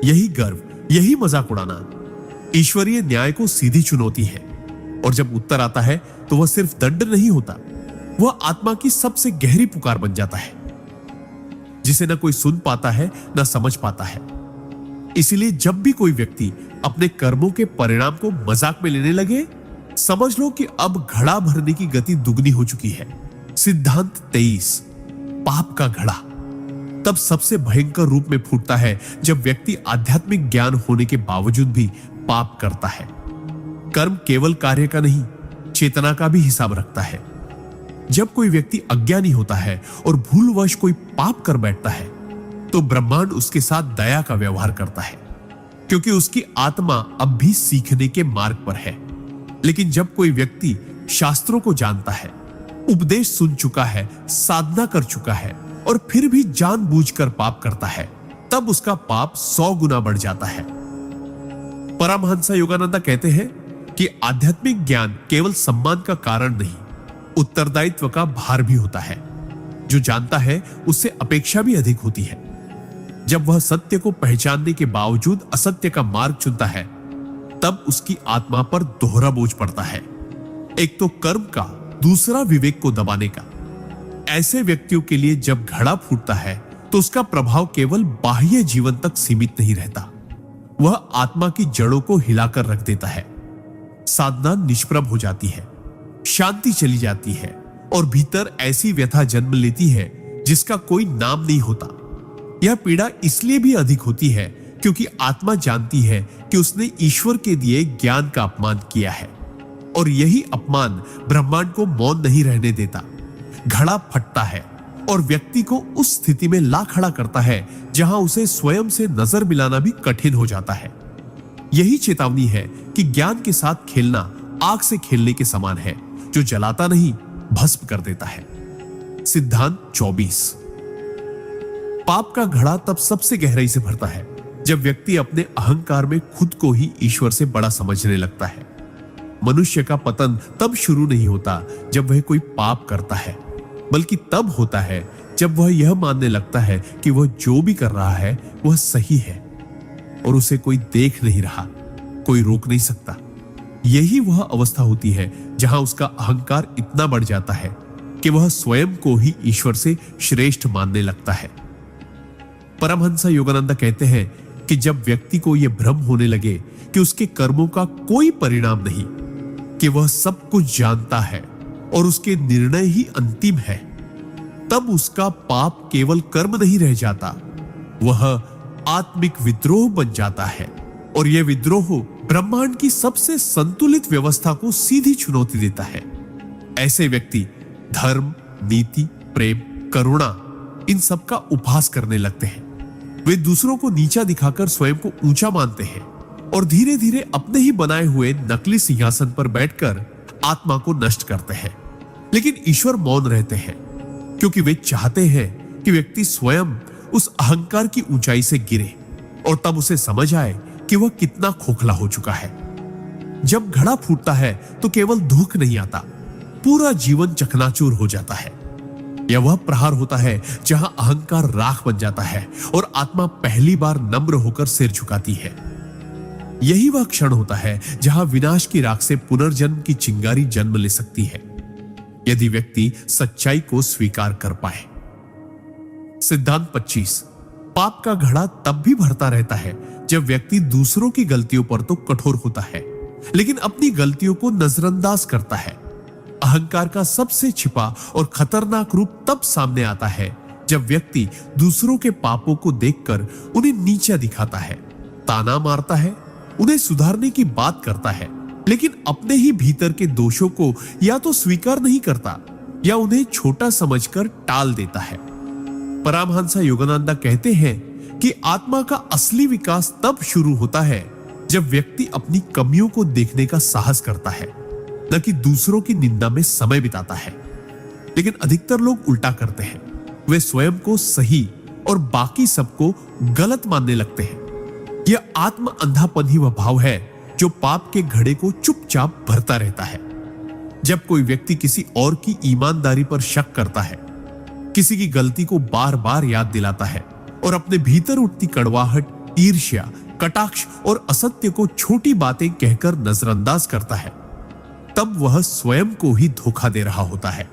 यही गर्व, यही मजाक उड़ाना ईश्वरीय न्याय को सीधी चुनौती है और जब उत्तर आता है तो वह सिर्फ दंड नहीं होता, वह आत्मा की सबसे गहरी पुकार बन जाता है जिसे न कोई सुन पाता है न समझ पाता है। इसीलिए जब भी कोई व्यक्ति अपने कर्मों के परिणाम को मजाक में लेने लगे, समझ लो कि अब घड़ा भरने की गति दुगनी हो चुकी है। सिद्धांत 23। पाप का घड़ा तब सबसे भयंकर रूप में फूटता है जब व्यक्ति आध्यात्मिक ज्ञान होने के बावजूद भी पाप करता है। कर्म केवल कार्य का नहीं, चेतना का भी हिसाब रखता है। जब कोई व्यक्ति अज्ञानी होता है और भूलवश कोई पाप कर बैठता है, तो ब्रह्मांड उसके साथ दया का व्यवहार करता है क्योंकि उसकी आत्मा अब भी सीखने के मार्ग पर है। लेकिन जब कोई व्यक्ति शास्त्रों को जानता है, उपदेश सुन चुका है, साधना कर चुका है और फिर भी जानबूझकर पाप करता है, तब उसका पाप 100 गुना बढ़ जाता है। परमहंस योगानंदा कहते हैं कि आध्यात्मिक ज्ञान केवल सम्मान का कारण नहीं, उत्तरदायित्व का भार भी होता है। जो जानता है उससे अपेक्षा भी अधिक होती है। जब वह सत्य को पहचानने के बावजूद असत्य का मार्ग चुनता है, तब उसकी आत्मा पर दोहरा बोझ पड़ता है, एक तो कर्म का, दूसरा विवेक को दबाने का। ऐसे व्यक्तियों के लिए जब घड़ा फूटता है तो उसका प्रभाव केवल बाह्य जीवन तक सीमित नहीं रहता, वह आत्मा की जड़ों को हिलाकर रख देता है। साधना निष्प्रभ हो जाती है, शांति चली जाती है और भीतर ऐसी व्यथा जन्म लेती है जिसका कोई नाम नहीं होता। यह पीड़ा इसलिए भी अधिक होती है क्योंकि आत्मा जानती है कि उसने ईश्वर के दिए ज्ञान का अपमान किया है और यही अपमान ब्रह्मांड को मौन नहीं रहने देता। घड़ा फटता है और व्यक्ति को उस स्थिति में ला खड़ा करता है जहां उसे स्वयं से नजर मिलाना भी कठिन हो जाता है। यही चेतावनी है कि ज्ञान के साथ खेलना आग से खेलने के समान है, जो जलाता नहीं भस्म कर देता है। सिद्धांत 24। पाप का घड़ा तब सबसे गहराई से भरता है जब व्यक्ति अपने अहंकार में खुद को ही ईश्वर से बड़ा समझने लगता है। मनुष्य का पतन तब शुरू नहीं होता जब वह कोई पाप करता है, बल्कि तब होता है जब वह यह मानने लगता है कि वह जो भी कर रहा है वह सही है और उसे कोई देख नहीं रहा, कोई रोक नहीं सकता। यही वह अवस्था होती है जहां उसका अहंकार इतना बढ़ जाता है कि वह स्वयं को ही ईश्वर से श्रेष्ठ मानने लगता है। परमहंस योगानंदा कहते हैं कि जब व्यक्ति को यह भ्रम होने लगे कि उसके कर्मों का कोई परिणाम नहीं, कि वह सब कुछ जानता है और उसके निर्णय ही अंतिम है, तब उसका पाप केवल कर्म नहीं रह जाता, वह आत्मिक विद्रोह बन जाता है और यह विद्रोह ब्रह्मांड की सबसे संतुलित व्यवस्था को सीधी चुनौती देता है। ऐसे व्यक्ति धर्म, नीति, प्रेम करुणा, इन सब का उपहास करने लगते हैं। वे दूसरों को नीचा दिखाकर स्वयं को ऊंचा मानते हैं और धीरे धीरे अपने ही बनाए हुए नकली सिंहासन पर बैठकर आत्मा को नष्ट करते हैं। लेकिन ईश्वर मौन रहते हैं, क्योंकि वे चाहते हैं कि व्यक्ति स्वयं उस अहंकार की ऊंचाई से गिरे और तब उसे समझ आए कि वह कितना खोखला हो चुका है। जब घड़ा फूटता है तो केवल दुख नहीं आता, पूरा जीवन चकनाचूर हो जाता है। यह वह प्रहार होता है जहां अहंकार राख बन जाता है और आत्मा पहली बार नम्र होकर सिर झुकाती है। यही वह क्षण होता है जहां विनाश की राख से पुनर्जन्म की चिंगारी जन्म ले सकती है, यदि व्यक्ति सच्चाई को स्वीकार कर पाए। सिद्धांत 25। पाप का घड़ा तब भी भरता रहता है जब व्यक्ति दूसरों की गलतियों पर तो कठोर होता है, लेकिन अपनी गलतियों को नजरअंदाज करता है। अहंकार का सबसे छिपा और खतरनाक रूप तब सामने आता है जब व्यक्ति दूसरों के पापों को देखकर उन्हें नीचा दिखाता है, ताना मारता है, उन्हें सुधारने की बात करता है, लेकिन अपने ही भीतर के दोषों को या तो स्वीकार नहीं करता या उन्हें छोटा समझकर टाल देता है। परमहंस योगानंद कहते हैं कि आत्मा का असली विकास तब शुरू होता है जब व्यक्ति अपनी कमियों को देखने का साहस करता है, न कि दूसरों की निंदा में समय बिताता है। लेकिन अधिकतर लोग उल्टा करते हैं, वे स्वयं को सही और बाकी सबको गलत मानने लगते हैं। यह आत्म अंधापन ही वह भाव है जो पाप के घड़े को चुपचाप भरता रहता है। जब कोई व्यक्ति किसी और की ईमानदारी पर शक करता है, किसी की गलती को बार बार याद दिलाता है और अपने भीतर उठती कड़वाहट, ईर्ष्या, कटाक्ष और असत्य को छोटी बातें कहकर नजरअंदाज करता है, तब वह स्वयं को ही धोखा दे रहा होता है।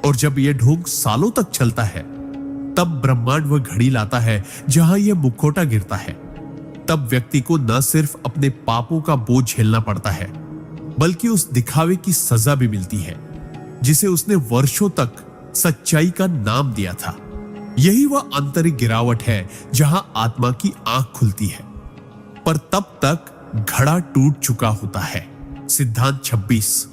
और जब यह ढोंग सालों तक चलता है, तब ब्रह्मांड वह घड़ी लाता है जहां यह मुखौटा गिरता है। तब व्यक्ति को न सिर्फ अपने पापों का बोझ झेलना पड़ता है, बल्कि उस दिखावे की सजा भी मिलती है जिसे उसने वर्षों तक सच्चाई का नाम दिया था। यही वह आंतरिक गिरावट है जहां आत्मा की आंख खुलती है, पर तब तक घड़ा टूट चुका होता है। सिद्धांत 26।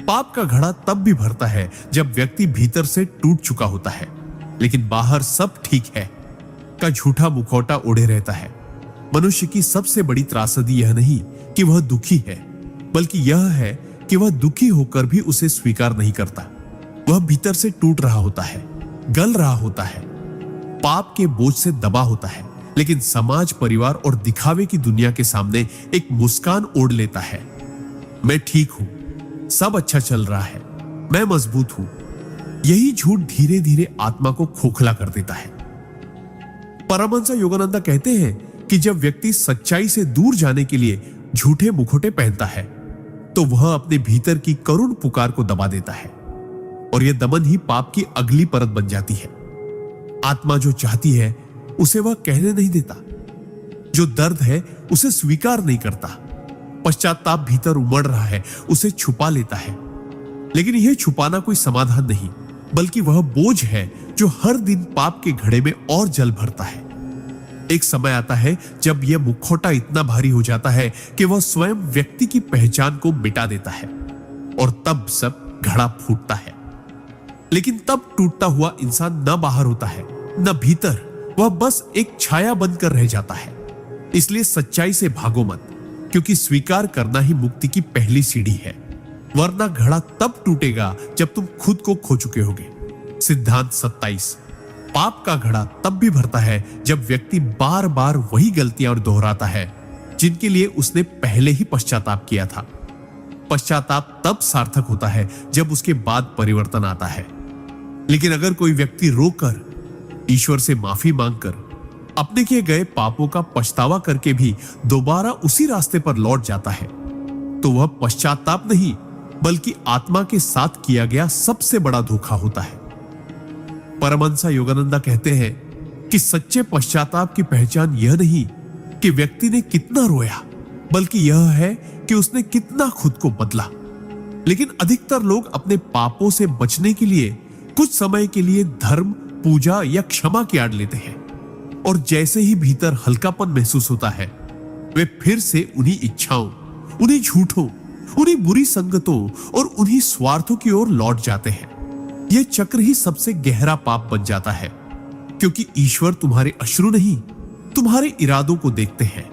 पाप का घड़ा तब भी भरता है जब व्यक्ति भीतर से टूट चुका होता है, लेकिन बाहर सब ठीक है का झूठा मुखौटा ओढ़े रहता है। मनुष्य की सबसे बड़ी त्रासदी यह नहीं कि वह दुखी है, बल्कि यह है कि वह दुखी होकर भी उसे स्वीकार नहीं करता। वह भीतर से टूट रहा होता है, गल रहा होता है, पाप के बोझ से दबा होता है, लेकिन समाज, परिवार और दिखावे की दुनिया के सामने एक मुस्कान ओढ़ लेता है। मैं ठीक हूं, सब अच्छा चल रहा है, मैं मजबूत हूं। यही झूठ धीरे धीरे आत्मा को खोखला कर देता है। परमहंस योगानंद कहते हैं कि जब व्यक्ति सच्चाई से दूर जाने के लिए झूठे मुखौटे पहनता है, तो वह अपने भीतर की करुण पुकार को दबा देता है, और यह दमन ही पाप की अगली परत बन जाती है। आत्मा जो चाहती है उसे वह कहने नहीं देता, जो दर्द है उसे स्वीकार नहीं करता, पश्चाताप भीतर उमड़ रहा है उसे छुपा लेता है। लेकिन यह छुपाना कोई समाधान नहीं, बल्कि वह बोझ है जो हर दिन पाप के घड़े में और जल भरता है। एक समय आता है जब यह मुखौटा इतना भारी हो जाता है कि वह स्वयं व्यक्ति की पहचान को मिटा देता है, और तब सब घड़ा फूटता है। लेकिन तब टूटता हुआ इंसान न बाहर होता है न भीतर, वह बस एक छाया बनकर रह जाता है। इसलिए सच्चाई से भागो मत, क्योंकि स्वीकार करना ही मुक्ति की पहली सीढ़ी है, वरना घड़ा तब टूटेगा जब तुम खुद को खो चुके होगे। सिद्धांत 27। पाप का घड़ा तब भी भरता है जब व्यक्ति बार बार वही गलतियां और दोहराता है जिनके लिए उसने पहले ही पश्चाताप किया था। पश्चाताप तब सार्थक होता है जब उसके बाद परिवर्तन आता है। लेकिन अगर कोई व्यक्ति रोकर, ईश्वर से माफी मांगकर, अपने किए गए पापों का पछतावा करके भी दोबारा उसी रास्ते पर लौट जाता है, तो वह पश्चाताप नहीं बल्कि आत्मा के साथ किया गया सबसे बड़ा धोखा होता है। परमहंस योगानंद कहते हैं कि सच्चे पश्चाताप की पहचान यह नहीं कि व्यक्ति ने कितना रोया, बल्कि यह है कि उसने कितना खुद को बदला। लेकिन अधिकतर लोग अपने पापों से बचने के लिए कुछ समय के लिए धर्म, पूजा या क्षमा की आड़ लेते हैं, और जैसे ही भीतर हल्कापन महसूस होता है, वे फिर से उन्हीं इच्छाओं, उन्हीं झूठों, उन्हीं बुरी संगतों और उन्हीं स्वार्थों की ओर लौट जाते हैं। यह चक्र ही सबसे गहरा पाप बन जाता है, क्योंकि ईश्वर तुम्हारे अश्रु नहीं, तुम्हारे इरादों को देखते हैं।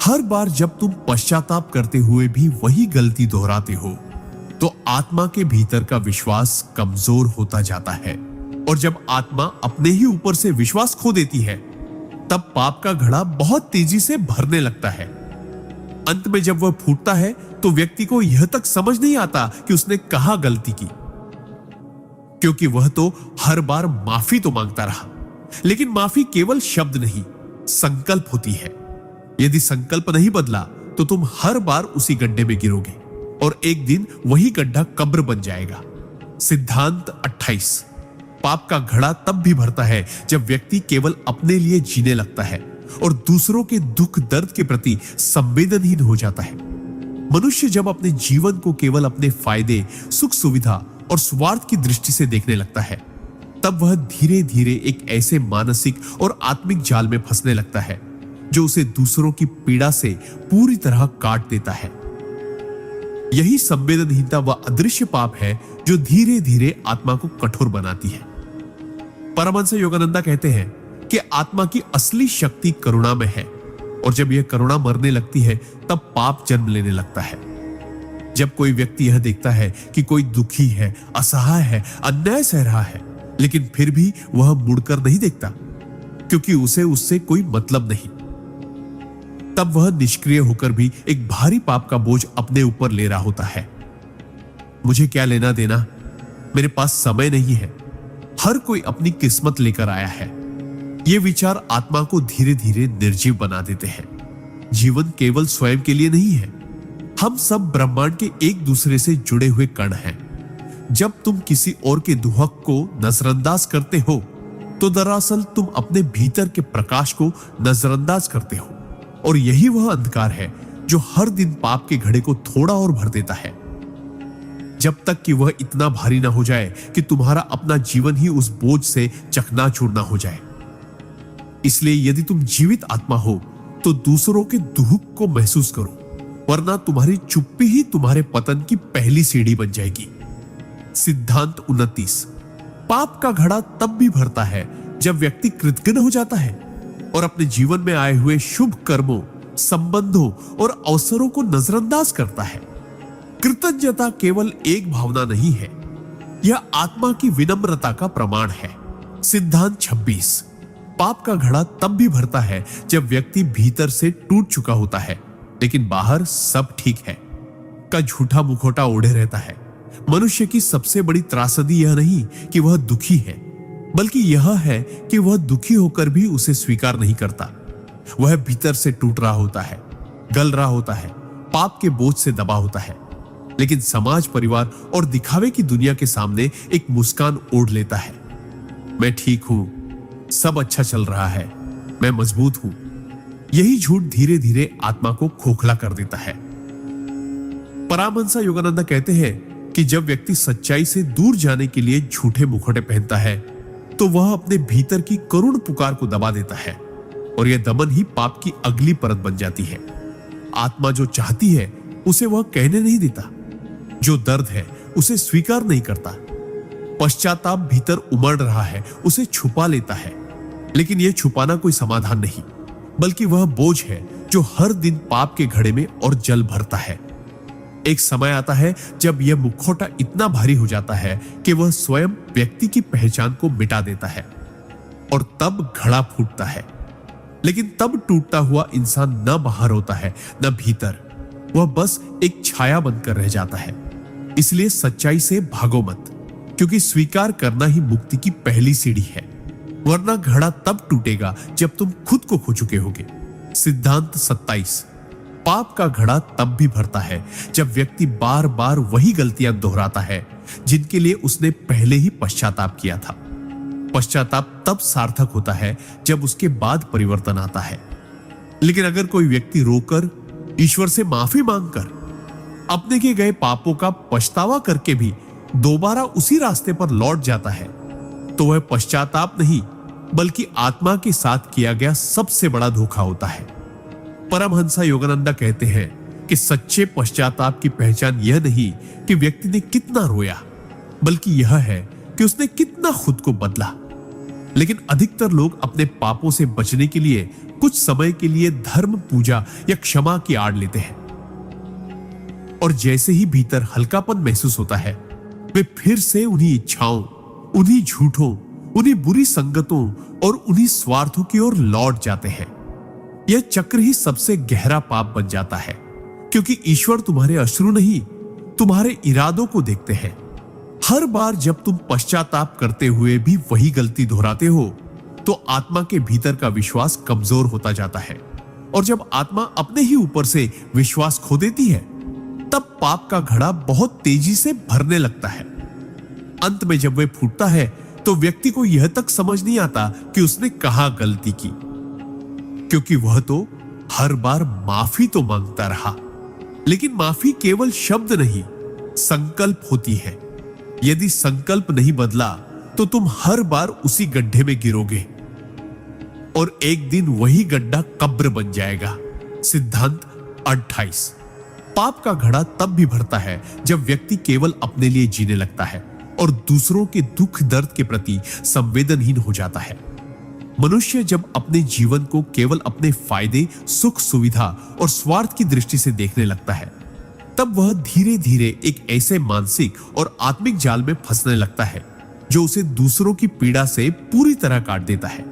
हर बार जब तुम पश्चाताप करते हुए भी वही गलती दोहराते हो, तो आत्मा के भीतर का विश्वास कमजोर होता जाता है, और जब आत्मा अपने ही ऊपर से विश्वास खो देती है, तब पाप का घड़ा बहुत तेजी से भरने लगता है। अंत में जब वह फूटता है, तो व्यक्ति को यह तक समझ नहीं आता कि उसने कहां गलती की, क्योंकि वह तो हर बार माफी तो मांगता रहा, लेकिन माफी केवल शब्द नहीं, संकल्प होती है। यदि संकल्प नहीं बदला, तो तुम हर बार उसी गड्ढे में गिरोगे, और एक दिन वही गड्ढा कब्र बन जाएगा। सिद्धांत 28। पाप का घड़ा तब भी भरता है जब व्यक्ति केवल अपने लिए जीने लगता है और दूसरों के दुख दर्द के प्रति संवेदनहीन हो जाता है। मनुष्य जब अपने जीवन को केवल अपने फायदे, सुख सुविधा और स्वार्थ की दृष्टि से देखने लगता है, तब वह धीरे धीरे एक ऐसे मानसिक और आत्मिक जाल में फंसने लगता है जो उसे दूसरों की पीड़ा से पूरी तरह काट देता है। यही संवेदनहीनता व अदृश्य पाप है जो धीरे धीरे आत्मा को कठोर बनाती है। परमहंस योगानंदा कहते हैं कि आत्मा की असली शक्ति करुणा में है, और जब यह करुणा मरने लगती है, तब पाप जन्म लेने लगता है। जब कोई व्यक्ति यह देखता है कि कोई दुखी है, असहाय है, अन्याय सह रहा है, लेकिन फिर भी वह मुड़कर नहीं देखता, क्योंकि उसे उससे कोई मतलब नहीं, तब वह निष्क्रिय होकर भी एक भारी पाप का बोझ अपने ऊपर ले रहा होता है। मुझे क्या लेना देना, मेरे पास समय नहीं है, हर कोई अपनी किस्मत लेकर आया है। ये विचार आत्मा को धीरे धीरे निर्जीव बना देते हैं। जीवन केवल स्वयं के लिए नहीं है, हम सब ब्रह्मांड के एक दूसरे से जुड़े हुए कण हैं। जब तुम किसी और के दुहक को नजरअंदाज करते हो, तो दरअसल तुम अपने भीतर के प्रकाश को नजरअंदाज करते हो, और यही वह अंधकार है जो हर दिन पाप के घड़े को थोड़ा और भर देता है, जब तक कि वह इतना भारी ना हो जाए कि तुम्हारा अपना जीवन ही उस बोझ से चकनाचूर ना हो जाए। इसलिए यदि तुम जीवित आत्मा हो, तो दूसरों के दुख को महसूस करो, वरना तुम्हारी चुप्पी ही तुम्हारे पतन की पहली सीढ़ी बन जाएगी। सिद्धांत 29। पाप का घड़ा तब भी भरता है जब व्यक्ति कृतघ्न हो जाता है और अपने जीवन में आए हुए शुभ कर्मों, संबंधों और अवसरों को नजरअंदाज करता है। कृतज्ञता केवल एक भावना नहीं है, यह आत्मा की विनम्रता का प्रमाण है। सिद्धांत 26। पाप का घड़ा तब भी भरता है जब व्यक्ति भीतर से टूट चुका होता है, लेकिन बाहर सब ठीक है, का झूठा मुखौटा ओढ़े रहता है। मनुष्य की सबसे बड़ी त्रासदी यह नहीं कि वह दुखी है, बल्कि यह है कि वह दुखी होकर भी उसे स्वीकार नहीं करता। वह भीतर से टूट रहा होता है, गल रहा होता है, पाप के बोझ से दबा होता है, लेकिन समाज, परिवार और दिखावे की दुनिया के सामने एक मुस्कान ओढ़ लेता है। मैं ठीक हूं, सब अच्छा चल रहा है, मैं मजबूत हूं। यही झूठ धीरे धीरे आत्मा को खोखला कर देता है। परमहंस योगानंदा कहते हैं कि जब व्यक्ति सच्चाई से दूर जाने के लिए झूठे मुखौटे पहनता है, तो वह अपने भीतर की करुण पुकार को दबा देता है, और यह दमन ही पाप की अगली परत बन जाती है। आत्मा जो चाहती है उसे वह कहने नहीं देता, जो दर्द है उसे स्वीकार नहीं करता, पश्चाताप भीतर उमड़ रहा है उसे छुपा लेता है। लेकिन यह छुपाना कोई समाधान नहीं, बल्कि वह बोझ है जो हर दिन पाप के घड़े में और जल भरता है। एक समय आता है जब यह मुखौटा इतना भारी हो जाता है कि वह स्वयं व्यक्ति की पहचान को मिटा देता है, और तब घड़ा फूटता है। लेकिन तब टूटता हुआ इंसान न बाहर होता है न भीतर, वह बस एक छाया बनकर रह जाता है। इसलिए सच्चाई से भागो मत, क्योंकि स्वीकार करना ही मुक्ति की पहली सीढ़ी है, वरना घड़ा तब टूटेगा जब तुम खुद को खो चुके होगे। सिद्धांत 27। पाप का घड़ा तब भी भरता है जब व्यक्ति बार बार वही गलतियां दोहराता है जिनके लिए उसने पहले ही पश्चाताप किया था। पश्चाताप तब सार्थक होता है जब उसके बाद परिवर्तन आता है। लेकिन अगर कोई व्यक्ति रोकर, ईश्वर से माफी मांगकर, अपने किए गए पापों का पछतावा करके भी दोबारा उसी रास्ते पर लौट जाता है, तो वह पश्चाताप नहीं बल्कि आत्मा के साथ किया गया सबसे बड़ा धोखा होता है। परमहंस योगानंदा कहते हैं कि सच्चे पश्चाताप की पहचान यह नहीं कि व्यक्ति ने कितना रोया, बल्कि यह है कि उसने कितना खुद को बदला। लेकिन अधिकतर लोग अपने पापों से बचने के लिए कुछ समय के लिए धर्म, पूजा या क्षमा की आड़ लेते हैं, और जैसे ही भीतर हल्कापन महसूस होता है, वे फिर से उन्हीं इच्छाओं, उन्हीं झूठों, उन्हीं बुरी संगतों और उन्हीं स्वार्थों की ओर लौट जाते हैं। यह चक्र ही सबसे गहरा पाप बन जाता है, क्योंकि ईश्वर तुम्हारे अश्रु नहीं, तुम्हारे इरादों को देखते हैं। हर बार जब तुम पश्चाताप करते हुए भी वही गलती दोहराते हो, तो आत्मा के भीतर का विश्वास कमजोर होता जाता है, और जब आत्मा अपने ही ऊपर से विश्वास खो देती है, तब पाप का घड़ा बहुत तेजी से भरने लगता है। अंत में जब वह फूटता है, तो व्यक्ति को यह तक समझ नहीं आता कि उसने कहां गलती की, क्योंकि वह तो हर बार माफी तो मांगता रहा, लेकिन माफी केवल शब्द नहीं, संकल्प होती है। यदि संकल्प नहीं बदला, तो तुम हर बार उसी गड्ढे में गिरोगे, और एक दिन वही गड्ढा कब्र बन जाएगा। सिद्धांत 28। पाप का घड़ा तब भी भरता है जब व्यक्ति केवल अपने लिए जीने लगता है और दूसरों के दुख दर्द के प्रति संवेदनहीन हो जाता है। मनुष्य जब अपने जीवन को केवल अपने फायदे, सुख, सुविधा और स्वार्थ की दृष्टि से देखने लगता है, तब वह धीरे धीरे एक ऐसे मानसिक और आत्मिक जाल में फंसने लगता है जो उसे दूसरों की पीड़ा से पूरी तरह काट देता है।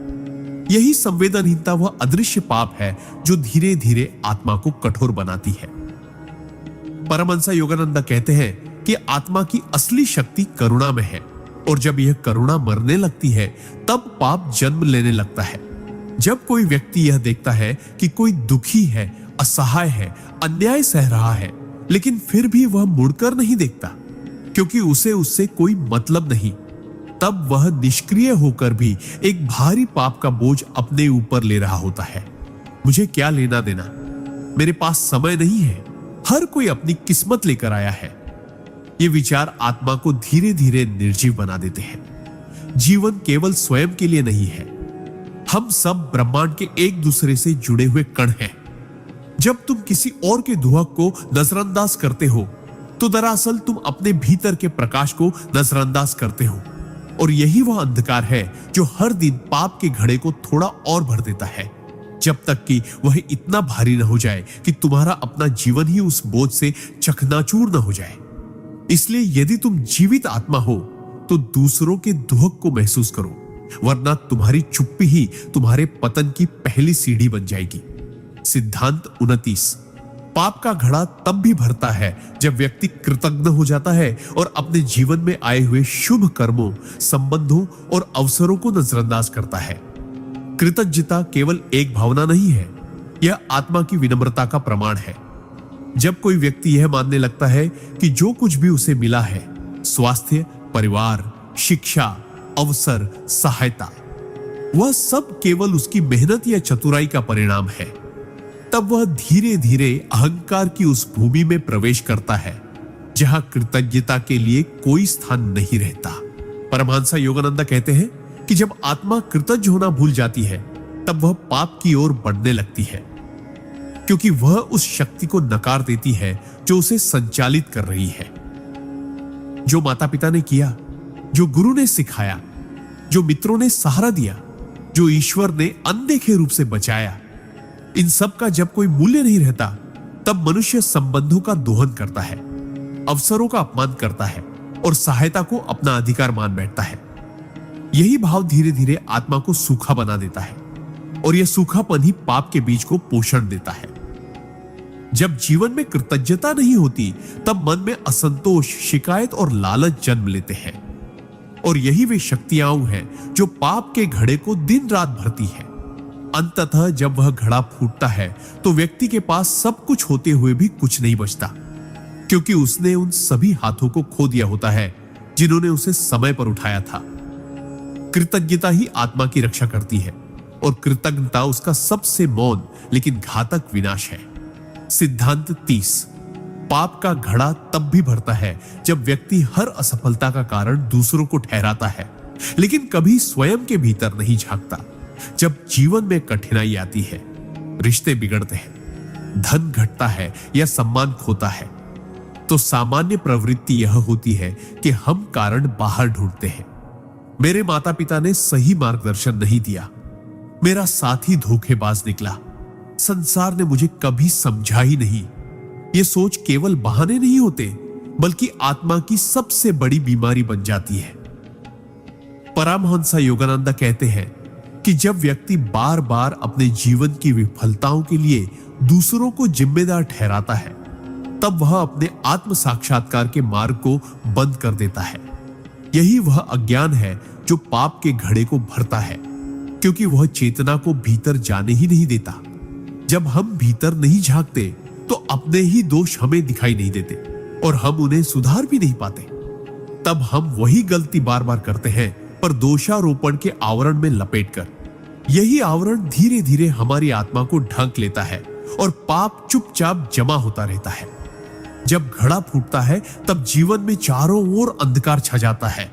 यही संवेदनहीनता वह अदृश्य पाप है जो धीरे धीरे आत्मा को कठोर बनाती है। परमहंस योगानंद कहते हैं कि आत्मा की असली शक्ति करुणा में है, और जब यह करुणा मरने लगती है, तब पाप जन्म लेने लगता है। जब कोई व्यक्ति यह देखता है कि कोई दुखी है, असहाय है, अन्याय सह रहा है, लेकिन फिर भी वह मुड़कर नहीं देखता, क्योंकि उसे उससे कोई मतलब नहीं, तब वह निष्क्रिय होकर भी एक भारी पाप का बोझ अपने ऊपर ले रहा होता है। मुझे क्या लेना देना, मेरे पास समय नहीं है, हर कोई अपनी किस्मत लेकर आया है। ये विचार आत्मा को धीरे धीरे निर्जीव बना देते हैं। जीवन केवल स्वयं के लिए नहीं है, हम सब ब्रह्मांड के एक दूसरे से जुड़े हुए कण हैं। जब तुम किसी और के दुहक को नजरअंदाज करते हो, तो दरअसल तुम अपने भीतर के प्रकाश को नजरअंदाज करते हो, और यही वह अंधकार है जो हर दिन पाप के घड़े को थोड़ा और भर देता है, जब तक कि वह इतना भारी न हो जाए कि तुम्हारा अपना जीवन ही उस बोझ से चकनाचूर न हो जाए। इसलिए यदि तुम जीवित आत्मा हो, तो दूसरों के दुहक को महसूस करो, वरना तुम्हारी चुप्पी ही तुम्हारे पतन की पहली सीढ़ी बन जाएगी। सिद्धांत 29। पाप का घड़ा तब भी भरता है जब व्यक्ति कृतज्ञ हो जाता है और अपने जीवन में आए हुए शुभ कर्मों, संबंधों और अवसरों को नजरअंदाज करता है। कृतज्ञता केवल एक भावना नहीं है, यह आत्मा की विनम्रता का प्रमाण है। जब कोई व्यक्ति यह मानने लगता है कि जो कुछ भी उसे मिला है, स्वास्थ्य, परिवार, शिक्षा, अवसर, सहायता, वह सब केवल उसकी मेहनत या चतुराई का परिणाम है, तब वह धीरे धीरे अहंकार की उस भूमि में प्रवेश करता है जहां कृतज्ञता के लिए कोई स्थान नहीं रहता। परमहंस योगानंद कहते हैं कि जब आत्मा कृतज्ञ होना भूल जाती है, तब वह पाप की ओर बढ़ने लगती है, क्योंकि वह उस शक्ति को नकार देती है जो उसे संचालित कर रही है। जो माता पिता ने किया, जो गुरु ने सिखाया, जो मित्रों ने सहारा दिया, जो ईश्वर ने अनदेखे रूप से बचाया, इन सब का जब कोई मूल्य नहीं रहता, तब मनुष्य संबंधों का दोहन करता है, अवसरों का अपमान करता है और सहायता को अपना अधिकार मान बैठता है। यही भाव धीरे धीरे आत्मा को सूखा बना देता है, और यह सूखापन ही पाप के बीज को पोषण देता है। जब जीवन में कृतज्ञता नहीं होती, तब मन में असंतोष, शिकायत और लालच जन्म लेते हैं, और यही वे शक्तियां हैं जो पाप के घड़े को दिन रात भरती है। अंततः जब वह घड़ा फूटता है, तो व्यक्ति के पास सब कुछ होते हुए भी कुछ नहीं बचता, क्योंकि उसने उन सभी हाथों को खो दिया होता है जिन्होंने उसे समय पर उठाया था। कृतज्ञता ही आत्मा की रक्षा करती है, और कृतज्ञता उसका सबसे मौन लेकिन घातक विनाश है। सिद्धांत 30। पाप का घड़ा तब भी भरता है जब व्यक्ति हर असफलता का कारण दूसरों को ठहराता है, लेकिन कभी स्वयं के भीतर नहीं झांकता। जब जीवन में कठिनाई आती है, रिश्ते बिगड़ते हैं, धन घटता है या सम्मान खोता है, तो सामान्य प्रवृत्ति यह होती है कि हम कारण बाहर ढूंढते हैं। मेरे माता पिता ने सही मार्गदर्शन नहीं दिया, मेरा साथी धोखेबाज निकला, संसार ने मुझे कभी समझा ही नहीं। ये सोच केवल बहाने नहीं होते, बल्कि आत्मा की सबसे बड़ी बीमारी बन जाती है। परमहंस योगानंद कहते हैं कि जब व्यक्ति बार बार अपने जीवन की विफलताओं के लिए दूसरों को जिम्मेदार ठहराता है, तब वह अपने आत्म साक्षात्कार के मार्ग को बंद कर देता है। यही वह अज्ञान है जो पाप के घड़े को भरता है, क्योंकि वह चेतना को भीतर जाने ही नहीं देता। जब हम भीतर नहीं झांकते तो अपने ही दोष हमें दिखाई नहीं देते और हम उन्हें सुधार भी नहीं पाते। तब हम वही गलती बार बार करते हैं, पर दोषारोपण के आवरण में लपेटकर। यही आवरण धीरे धीरे हमारी आत्मा को ढक लेता है और पाप चुपचाप जमा होता रहता है। जब घड़ा फूटता है तब जीवन में चारों ओर अंधकार छा जाता है,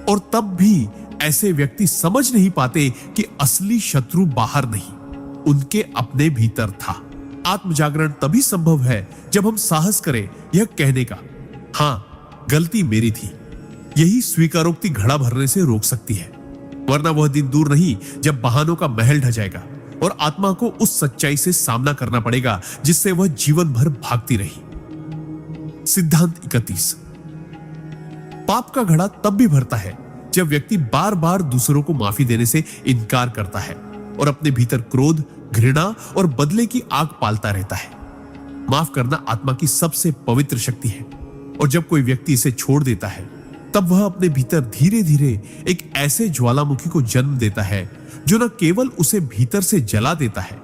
और तब भी ऐसे व्यक्ति समझ नहीं पाते कि असली शत्रु बाहर नहीं, उनके अपने भीतर था। आत्मजागरण तभी संभव है जब हम साहस करें यह कहने का, हां, गलती मेरी थी। यही स्वीकारोक्ति घड़ा भरने से रोक सकती है, वरना वह दिन दूर नहीं जब बहानों का महल ढह जाएगा और आत्मा को उस सच्चाई से सामना करना पड़ेगा जिससे वह जीवन भर भागती रही। सिद्धांत 31। पाप का घड़ा तब भी भरता है जब व्यक्ति बार बार दूसरों को माफी देने से इनकार करता है और अपने भीतर क्रोध, घृणा और बदले की आग पालता रहता है। माफ करना आत्मा की सबसे पवित्र शक्ति है, और जब कोई व्यक्ति इसे छोड़ देता है तब वह अपने भीतर धीरे धीरे एक ऐसे ज्वालामुखी को जन्म देता है जो न केवल उसे भीतर से जला देता है,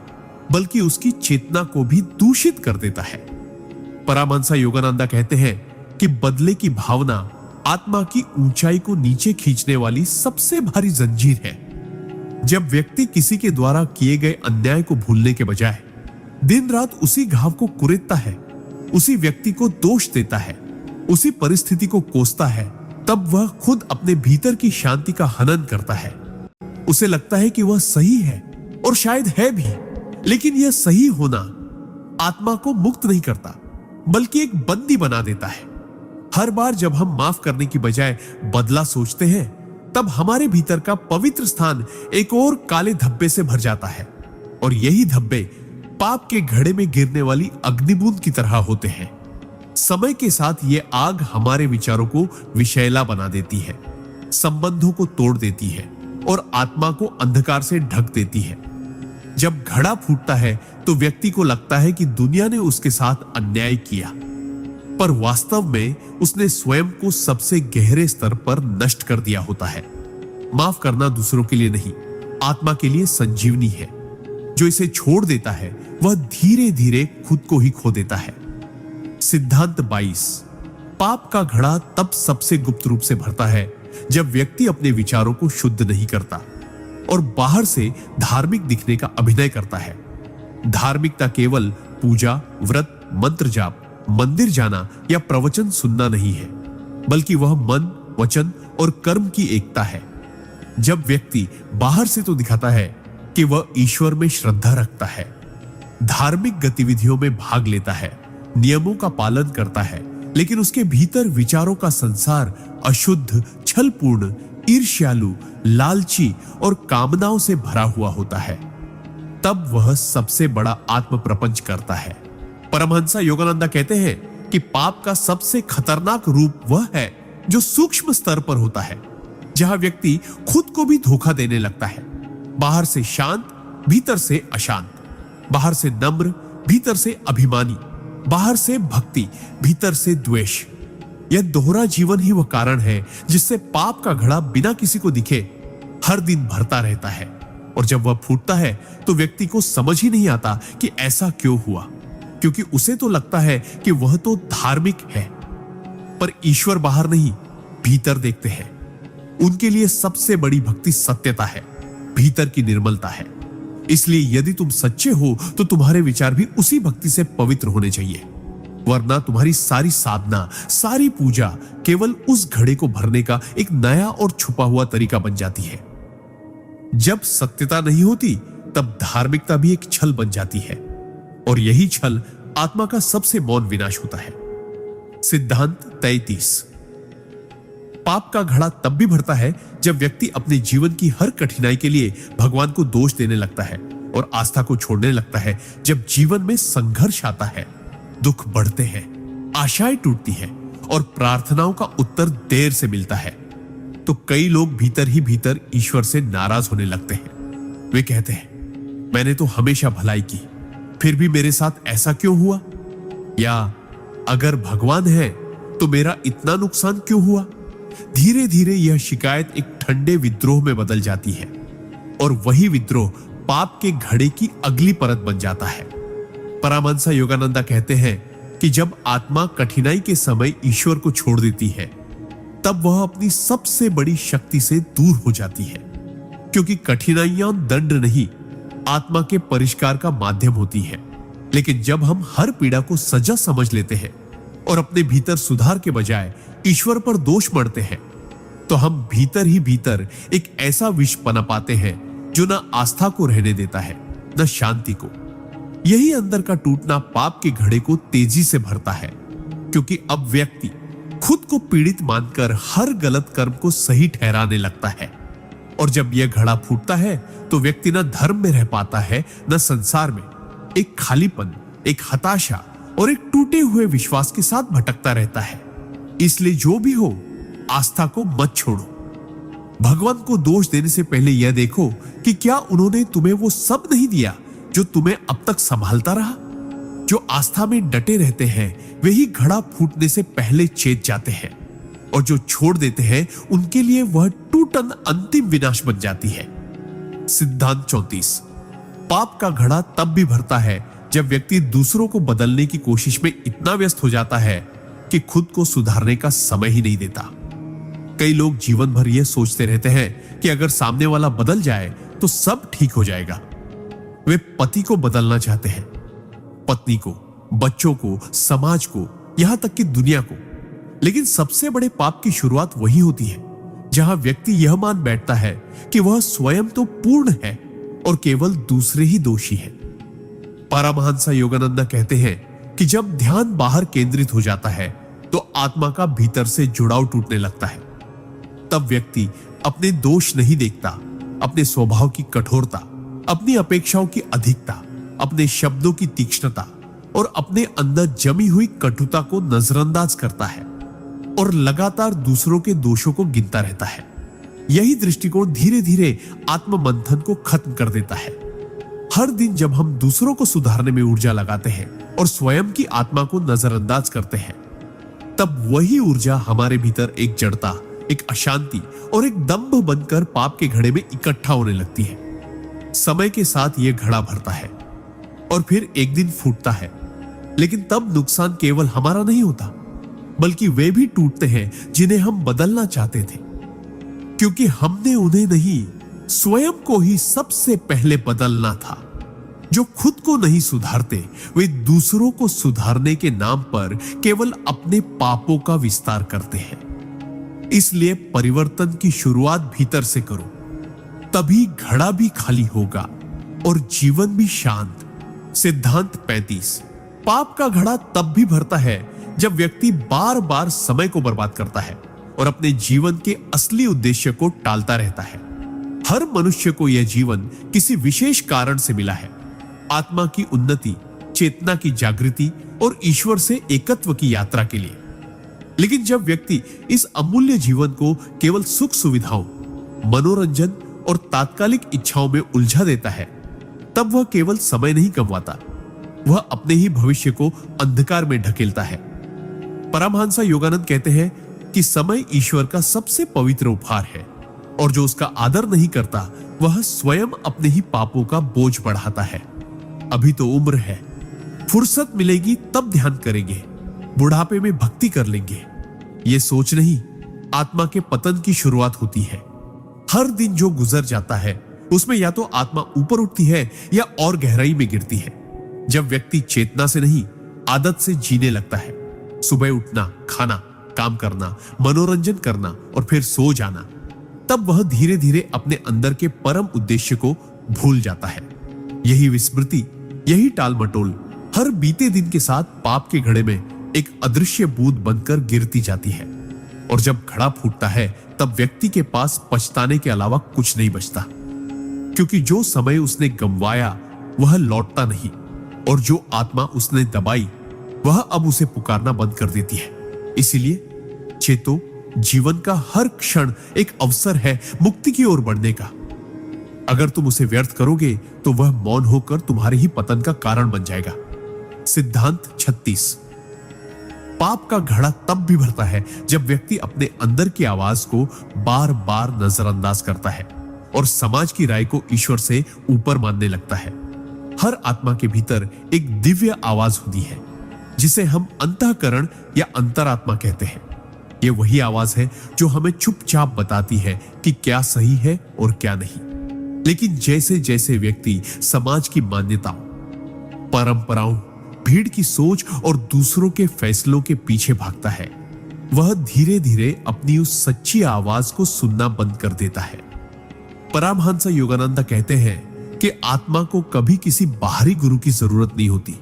बल्कि उसकी चेतना को भी दूषित कर देता है। परमहंस योगानंद कहते हैं कि बदले की भावना आत्मा की ऊंचाई को नीचे खींचने वाली सबसे भारी जंजीर है। जब व्यक्ति किसी के द्वारा किए गए अन्याय को भूलने के बजाय दिन रात उसी घाव को कुरेदता है, उसी व्यक्ति को दोष देता है, उसी परिस्थिति को कोसता है, तब वह खुद अपने भीतर की शांति का हनन करता है। उसे लगता है कि वह सही है, और शायद है भी, लेकिन यह सही होना आत्मा को मुक्त नहीं करता, बल्कि एक बंदी बना देता है। हर बार जब हम माफ करने की बजाय बदला सोचते हैं, तब हमारे भीतर का पवित्र स्थान एक और काले धब्बे से भर जाता है, और यही धब्बे पाप के घड़े में गिरने वाली अग्निबूंद की तरह होते हैं। समय के साथ ये आग हमारे विचारों को विषैला बना देती है, संबंधों को तोड़ देती है और आत्मा को अंधकार से ढक देती है। जब घड़ा फूटता है तो व्यक्ति को लगता है कि दुनिया ने उसके साथ अन्याय किया, पर वास्तव में उसने स्वयं को सबसे गहरे स्तर पर नष्ट कर दिया होता है। माफ करना दूसरों के लिए नहीं, आत्मा के लिए संजीवनी है। जो इसे छोड़ देता है वह धीरे धीरे खुद को ही खो देता है। सिद्धांत 22। पाप का घड़ा तब सबसे गुप्त रूप से भरता है जब व्यक्ति अपने विचारों को शुद्ध नहीं करता और बाहर से धार्मिक दिखने का अभिनय करता है। धार्मिकता केवल पूजा, व्रत, मंत्र जाप, मंदिर जाना या प्रवचन सुनना नहीं है, बल्कि वह मन, वचन और कर्म की एकता है। जब व्यक्ति बाहर से तो दिखाता है कि वह ईश्वर में श्रद्धा रखता है, धार्मिक गतिविधियों में भाग लेता है, नियमों का पालन करता है, लेकिन उसके भीतर विचारों का संसार अशुद्ध, छलपूर्ण, ईर्ष्यालु, लालची और कामनाओं से भरा हुआ होता है, तब वह सबसे बड़ा आत्म प्रपंच करता है। परमहंस योगानंद कहते हैं कि पाप का सबसे खतरनाक रूप वह है जो सूक्ष्म स्तर पर होता है, जहां व्यक्ति खुद को भी धोखा देने लगता है। बाहर से शांत, भीतर से अशांत, बाहर से नम्र, भीतर से अभिमानी, बाहर से भक्ति, भीतर से द्वेष। यह दोहरा जीवन ही वह कारण है जिससे पाप का घड़ा बिना किसी को दिखे हर दिन भरता रहता है, और जब वह फूटता है तो व्यक्ति को समझ ही नहीं आता कि ऐसा क्यों हुआ, क्योंकि उसे तो लगता है कि वह तो धार्मिक है, पर ईश्वर बाहर नहीं, भीतर देखते हैं। उनके लिए सबसे बड़ी भक्ति सत्यता है, भीतर की निर्मलता है। इसलिए यदि तुम सच्चे हो तो तुम्हारे विचार भी उसी भक्ति से पवित्र होने चाहिए, वरना तुम्हारी सारी साधना, सारी पूजा केवल उस घड़े को भरने का एक नया और छुपा हुआ तरीका बन जाती है। जब सत्यता नहीं होती तब धार्मिकता भी एक छल बन जाती है, और यही छल आत्मा का सबसे मौन विनाश होता है। सिद्धांत 33। पाप का घड़ा तब भी भरता है जब व्यक्ति अपने जीवन की हर कठिनाई के लिए भगवान को दोष देने लगता है और आस्था को छोड़ने लगता है। जब जीवन में संघर्ष आता है, दुख बढ़ते हैं, आशाएं टूटती हैं और प्रार्थनाओं का उत्तर देर से मिलता है, तो कई लोग भीतर ही भीतर ईश्वर से नाराज होने लगते हैं। वे कहते हैं, मैंने तो हमेशा भलाई की, फिर भी मेरे साथ ऐसा क्यों हुआ? या अगर भगवान है तो मेरा इतना नुकसान क्यों हुआ? धीरे धीरे यह शिकायत एक ठंडे विद्रोह में बदल जाती है और वही विद्रोह पाप के घड़े की अगली परत बन जाता है। परमहंस योगानंदा कहते हैं कि जब आत्मा कठिनाई के समय ईश्वर को छोड़ देती है, तब वह अपनी सबसे बड़ी शक्ति से दूर हो जाती है, क्योंकि कठिनाइयां दंड नहीं, आत्मा के परिष्कार का माध्यम होती है। लेकिन जब हम हर पीड़ा को सजा समझ लेते हैं और अपने भीतर सुधार के बजाय ईश्वर पर दोष मढ़ते हैं, तो हम भीतर ही भीतर एक ऐसा विष पनप पाते हैं जो न आस्था को रहने देता है, न शांति को। यही अंदर का टूटना पाप के घड़े को तेजी से भरता है, क्योंकि अब व्यक्ति खुद को पीड़ित मानकर हर गलत कर्म को सही ठहराने लगता है। और जब यह घड़ा फूटता है तो व्यक्ति न धर्म में रह पाता है, न संसार में। एक खालीपन, एक हताशा और एक टूटे हुए विश्वास के साथ भटकता रहता है। इसलिए जो भी हो, आस्था को मत छोड़ो। भगवान को दोष देने से पहले यह देखो कि क्या उन्होंने तुम्हें वो सब नहीं दिया जो तुम्हें अब तक संभालता रहा। जो आस्था में डटे रहते हैं वे ही घड़ा फूटने से पहले चेत जाते हैं, और जो छोड़ देते हैं उनके लिए वह टूटन अंतिम विनाश बन जाती है। सिद्धांत 34। पाप का घड़ा तब भी भरता है जब व्यक्ति दूसरों को बदलने की कोशिश में इतना व्यस्त हो जाता है कि खुद को सुधारने का समय ही नहीं देता। कई लोग जीवन भर यह सोचते रहते हैं कि अगर सामने वाला बदल जाए तो सब ठीक हो जाएगा। वे पति को बदलना चाहते हैं, पत्नी को, बच्चों को, समाज को, यहां तक कि दुनिया को। लेकिन सबसे बड़े पाप की शुरुआत वही होती है जहां व्यक्ति यह मान बैठता है कि वह स्वयं तो पूर्ण है और केवल दूसरे ही दोषी हैं। परमहंस योगानंदा कहते हैं कि जब ध्यान बाहर केंद्रित हो जाता है तो आत्मा का भीतर से जुड़ाव टूटने लगता है। तब व्यक्ति अपने दोष नहीं देखता, अपने स्वभाव की कठोरता, अपनी अपेक्षाओं की अधिकता, अपने शब्दों की तीक्ष्णता और अपने अंदर जमी हुई कटुता को नजरअंदाज करता है और लगातार दूसरों के दोषों को गिनता रहता है। यही दृष्टिकोण धीरे धीरे आत्ममंथन को खत्म कर देता है। हर दिन जब हम दूसरों को सुधारने में ऊर्जा लगाते हैं और स्वयं की आत्मा को नजरअंदाज करते हैं, तब वही ऊर्जा हमारे भीतर एक जड़ता, एक अशांति और एक दंभ बनकर पाप के घड़े में इकट्ठा होने लगती है। समय के साथ यह घड़ा भरता है और फिर एक दिन फूटता है। लेकिन तब नुकसान केवल हमारा नहीं होता, बल्कि वे भी टूटते हैं जिन्हें हम बदलना चाहते थे, क्योंकि हमने उन्हें नहीं, स्वयं को ही सबसे पहले बदलना था। जो खुद को नहीं सुधारते वे दूसरों को सुधारने के नाम पर केवल अपने पापों का विस्तार करते हैं। इसलिए परिवर्तन की शुरुआत भीतर से करो, तभी घड़ा भी खाली होगा और जीवन भी शांत। सिद्धांत 35। पाप का घड़ा तब भी भरता है जब व्यक्ति बार बार समय को बर्बाद करता है और अपने जीवन के असली उद्देश्य को टालता रहता है। हर मनुष्य को यह जीवन किसी विशेष कारण से मिला है, आत्मा की उन्नति, चेतना की जागृति और ईश्वर से एकत्व की यात्रा के लिए। लेकिन जब व्यक्ति इस अमूल्य जीवन को केवल सुख सुविधाओं, मनोरंजन और तात्कालिक इच्छाओं में उलझा देता है, तब वह केवल समय नहीं कमवाता, वह अपने ही भविष्य को अंधकार में ढकेलता है। परमहंस योगानंद कहते हैं कि समय ईश्वर का सबसे पवित्र उपहार है और जो उसका आदर नहीं करता वह स्वयं अपने ही पापों का बोझ बढ़ाता है। अभी तो उम्र है, फुर्सत मिलेगी तब ध्यान करेंगे, बुढ़ापे में भक्ति कर लेंगे। ये सोच नहीं, आत्मा के पतन की शुरुआत होती है। हर दिन जो गुजर जाता है उसमें या तो आत्मा ऊपर उठती है या और गहराई में गिरती है। जब व्यक्ति चेतना से नहीं, आदत से जीने लगता है, सुबह उठना, खाना, काम करना, मनोरंजन करना और फिर सो जाना, तब वह धीरे धीरे अपने अंदर के परम उद्देश्य को भूल जाता है। यही विस्मृति, यही टाल मटोल हर बीते दिन के साथ पाप के घड़े में एक अदृश्य बूंद बनकर गिरती जाती है। और जब घड़ा फूटता है तब व्यक्ति के पास पछताने के अलावा कुछ नहीं बचता, क्योंकि जो समय उसने गंवाया वह लौटता नहीं, और जो आत्मा उसने दबाई वह अब उसे पुकारना बंद कर देती है। इसीलिए चेतो, जीवन का हर क्षण एक अवसर है मुक्ति की ओर बढ़ने का। अगर तुम उसे व्यर्थ करोगे तो वह मौन होकर तुम्हारे ही पतन का कारण बन जाएगा। सिद्धांत 36। पाप का घड़ा तब भी भरता है जब व्यक्ति अपने अंदर की आवाज को बार बार नजरअंदाज करता है और समाज की राय को ईश्वर से ऊपर मानने लगता है। हर आत्मा के भीतर एक दिव्य आवाज होती है जिसे हम अंतःकरण या अंतरात्मा कहते हैं। यह वही आवाज है जो हमें चुपचाप बताती है कि क्या सही है और क्या नहीं। लेकिन जैसे जैसे व्यक्ति समाज की मान्यताओं, परंपराओं, भीड़ की सोच और दूसरों के फैसलों के पीछे भागता है, वह धीरे धीरे अपनी उस सच्ची आवाज को सुनना बंद कर देता है। परमहंस योगानंद कहते हैं कि आत्मा को कभी किसी बाहरी गुरु की जरूरत नहीं होती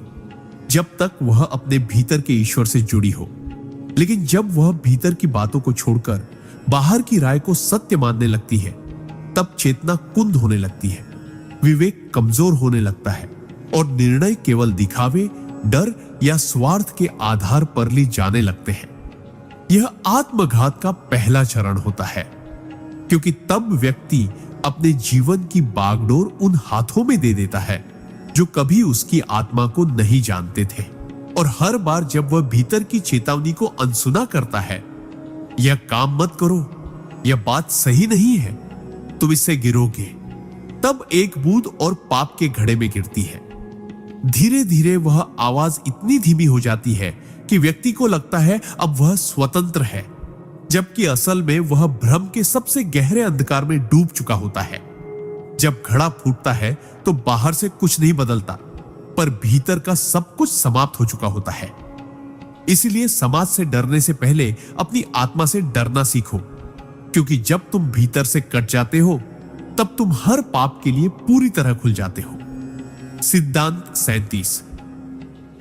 जब तक वह अपने भीतर के ईश्वर से जुड़ी हो। लेकिन जब वह भीतर की बातों को छोड़कर बाहर की राय को सत्य मानने लगती है, तब चेतना कुंद होने लगती है, विवेक कमजोर होने लगता है और निर्णय केवल दिखावे, डर या स्वार्थ के आधार पर ली जाने लगते हैं। यह आत्मघात का पहला चरण होता है, क्योंकि तब व्यक्ति अपने जीवन की बागडोर उन हाथों में दे देता है जो कभी उसकी आत्मा को नहीं जानते थे। और हर बार जब वह भीतर की चेतावनी को अनसुना करता है, यह काम मत करो, यह बात सही नहीं है, तुम इससे गिरोगे, तब एक बूंद और पाप के घड़े में गिरती है। धीरे धीरे वह आवाज इतनी धीमी हो जाती है कि व्यक्ति को लगता है अब वह स्वतंत्र है, जबकि असल में वह भ्रम के सबसे गहरे अंधकार में डूब चुका होता है। जब घड़ा फूटता है तो बाहर से कुछ नहीं बदलता, पर भीतर का सब कुछ समाप्त हो चुका होता है। इसलिए समाज से डरने से पहले अपनी आत्मा से डरना सीखो, क्योंकि जब तुम भीतर से कट जाते हो तब तुम हर पाप के लिए पूरी तरह खुल जाते हो। सिद्धांत 37।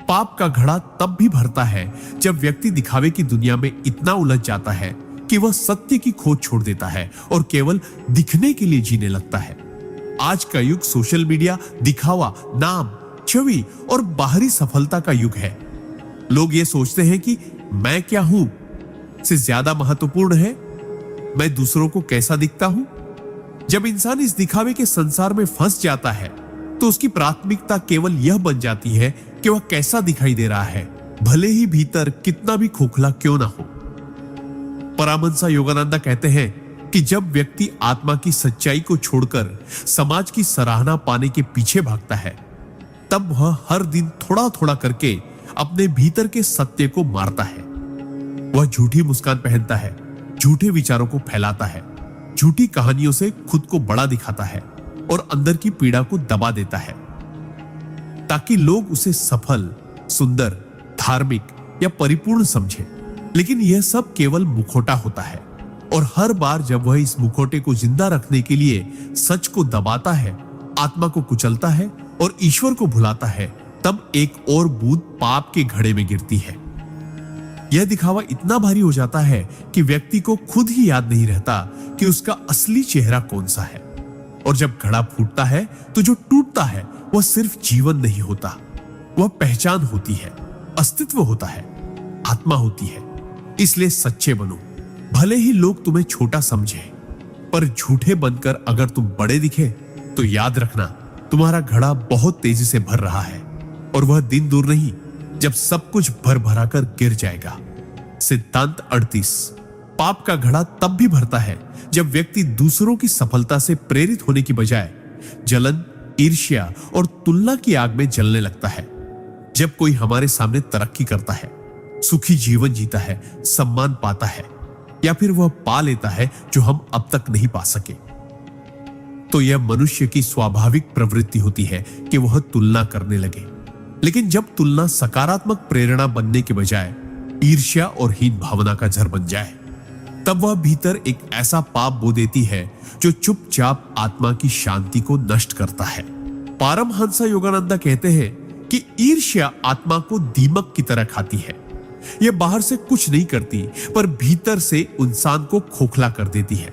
पाप का घड़ा तब भी भरता है जब व्यक्ति दिखावे की दुनिया में इतना उलझ जाता है कि वह सत्य की खोज छोड़ देता है और केवल दिखने के लिए जीने लगता है। आज का युग सोशल मीडिया, दिखावा, नाम, छवि और बाहरी सफलता का युग है। लोग ये सोचते हैं कि मैं क्या हूं से ज्यादा महत्वपूर्ण है मैं दूसरों को कैसा दिखता हूं। जब इंसान इस दिखावे के संसार में फंस जाता है तो उसकी प्राथमिकता केवल यह बन जाती है कि वह कैसा दिखाई दे रहा है, भले ही भीतर कितना भी खोखला क्यों ना हो। परमहंस योगानंद कहते हैं कि जब व्यक्ति आत्मा की सच्चाई को छोड़कर समाज की सराहना पाने के पीछे भागता है, तब वह हर दिन थोड़ा थोड़ा करके अपने भीतर के सत्य को मारता है। वह झूठी मुस्कान पहनता है, झूठे विचारों को फैलाता है, झूठी कहानियों से खुद को बड़ा दिखाता है और अंदर की पीड़ा को दबा देता है, ताकि लोग उसे सफल, सुंदर, धार्मिक या परिपूर्ण समझें। लेकिन यह सब केवल मुखौटा होता है, और हर बार जब वह इस मुखौटे को जिंदा रखने के लिए सच को दबाता है, आत्मा को कुचलता है और ईश्वर को भुलाता है, तब एक और बूंद पाप के घड़े में गिरती है। यह दिखावा इतना भारी हो जाता है कि व्यक्ति को खुद ही याद नहीं रहता कि उसका असली चेहरा कौन सा है। और जब घड़ा फूटता है तो जो टूटता है वह सिर्फ जीवन नहीं होता, वह पहचान होती है, अस्तित्व होता है, आत्मा होती है। इसलिए सच्चे बनो, भले ही लोग तुम्हें छोटा समझे, पर झूठे बनकर अगर तुम बड़े दिखे तो याद रखना तुम्हारा घड़ा बहुत तेजी से भर रहा है, और वह दिन दूर नहीं जब सब कुछ भर भरा कर गिर जाएगा। सिद्धांत 38। पाप का घड़ा तब भी भरता है जब व्यक्ति दूसरों की सफलता से प्रेरित होने की बजाय जलन, ईर्ष्या और तुलना की आग में जलने लगता है। जब कोई हमारे सामने तरक्की करता है, सुखी जीवन जीता है, सम्मान पाता है, या फिर वह पा लेता है जो हम अब तक नहीं पा सके, तो यह मनुष्य की स्वाभाविक प्रवृत्ति होती है कि वह तुलना करने लगे। लेकिन जब तुलना सकारात्मक प्रेरणा बनने के बजाय ईर्ष्या और हीन भावना का जड़ बन जाए, तब वह भीतर एक ऐसा पाप बो देती है जो चुपचाप आत्मा की शांति को नष्ट करता है। परमहंस योगानंद कहते हैं कि ईर्ष्या आत्मा को दीमक की तरह खाती है, यह बाहर से कुछ नहीं करती, पर भीतर से इंसान को खोखला कर देती है।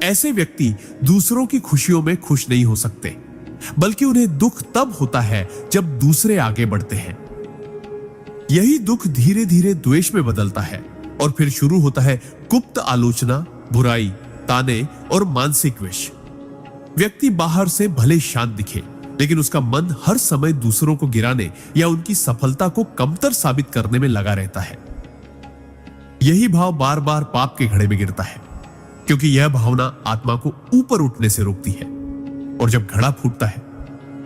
ऐसे व्यक्ति दूसरों की खुशियों में खुश नहीं हो सकते, बल्कि उन्हें दुख तब होता है जब दूसरे आगे बढ़ते हैं। यही दुख धीरे धीरे द्वेष में बदलता है और फिर शुरू होता है गुप्त आलोचना, बुराई, ताने और मानसिक विष। व्यक्ति बाहर से भले शांत दिखे, लेकिन उसका मन हर समय दूसरों को गिराने या उनकी सफलता को कमतर साबित करने में लगा रहता है। यही भाव बार बार पाप के घड़े में गिरता है, क्योंकि यह भावना आत्मा को ऊपर उठने से रोकती है। और जब घड़ा फूटता है,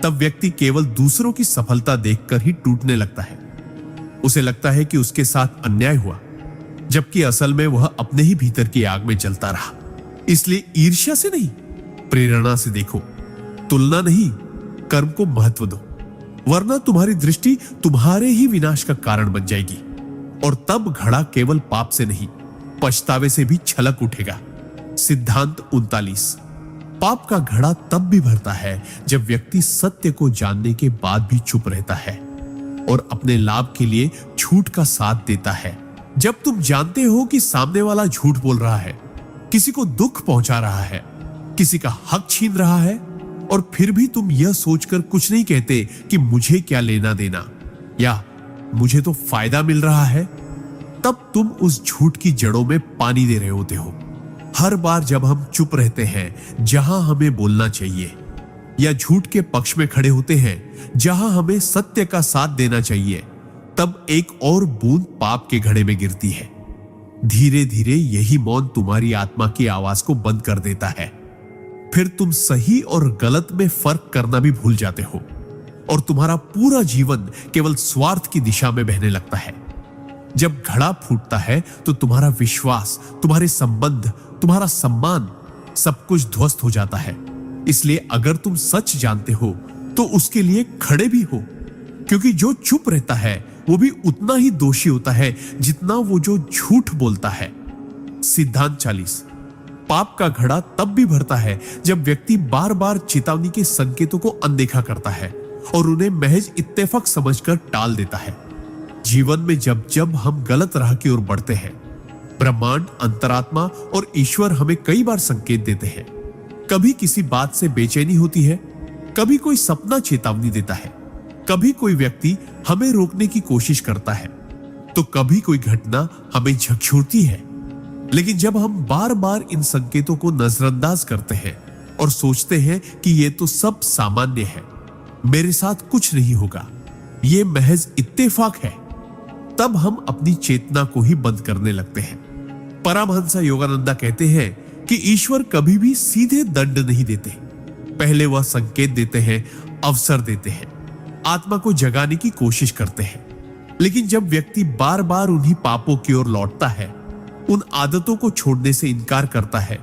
तब व्यक्ति केवल दूसरों की सफलता देखकर ही टूटने लगता है। उसे लगता है कि उसके साथ अन्याय हुआ, जबकि असल में वह अपने ही भीतर की आग में जलता रहा। इसलिए ईर्ष्या से नहीं, प्रेरणा से देखो, तुलना नहीं, कर्म को महत्व दो, वरना तुम्हारी दृष्टि तुम्हारे ही विनाश का कारण बन जाएगी। और तब घड़ा केवल पाप से नहीं, पछतावे से भी छलक उठेगा। सिद्धांत 39। पाप का घड़ा तब भी भरता है जब व्यक्ति सत्य को जानने के बाद भी चुप रहता है और अपने लाभ के लिए झूठ का साथ देता है। जब तुम जानते हो कि सामने वाला झूठ बोल रहा है, किसी को दुख पहुंचा रहा है, किसी का हक छीन रहा है, और फिर भी तुम यह सोचकर कुछ नहीं कहते कि मुझे क्या लेना देना या मुझे तो फायदा मिल रहा है, तब तुम उस झूठ की जड़ों में पानी दे रहे होते हो। हर बार जब हम चुप रहते हैं जहां हमें बोलना चाहिए, या झूठ के पक्ष में खड़े होते हैं जहां हमें सत्य का साथ देना चाहिए, तब एक और बूंद पाप के घड़े में गिरती है। धीरे धीरे यही मौन तुम्हारी आत्मा की आवाज को बंद कर देता है। फिर तुम सही और गलत में फर्क करना भी भूल जाते हो और तुम्हारा पूरा जीवन केवल स्वार्थ की दिशा में बहने लगता है। जब घड़ा फूटता है तो तुम्हारा विश्वास, तुम्हारे संबंध, तुम्हारा सम्मान, सब कुछ ध्वस्त हो जाता है। इसलिए अगर तुम सच जानते हो तो उसके लिए खड़े भी हो, क्योंकि जो चुप रहता है वो भी उतना ही दोषी होता है जितना वो जो झूठ बोलता है। सिद्धांत 40। पाप का घड़ा तब भी भरता है जब व्यक्ति बार बार चेतावनी के संकेतों को अनदेखा करता है और उन्हें महज इत्तेफाक समझकर टाल देता है। जीवन में जब जब हम गलत राह की ओर बढ़ते हैं, ब्रह्मांड, अंतरात्मा और ईश्वर हमें कई बार संकेत देते हैं। कभी किसी बात से बेचैनी होती है, कभी कोई सपना चेतावनी देता है, कभी कोई व्यक्ति हमें रोकने की कोशिश करता है, तो कभी कोई घटना हमें झकझोरती है। लेकिन जब हम बार बार इन संकेतों को नजरअंदाज करते हैं और सोचते हैं कि ये तो सब सामान्य है, मेरे साथ कुछ नहीं होगा, ये महज इत्तेफाक है, तब हम अपनी चेतना को ही बंद करने लगते हैं। परमहंस योगानंदा कहते हैं कि ईश्वर कभी भी सीधे दंड नहीं देते, पहले वह संकेत देते हैं, अवसर देते हैं, आत्मा को जगाने की कोशिश करते हैं। लेकिन जब व्यक्ति बार बार उन्हीं पापों की ओर लौटता है, उन आदतों को छोड़ने से इनकार करता है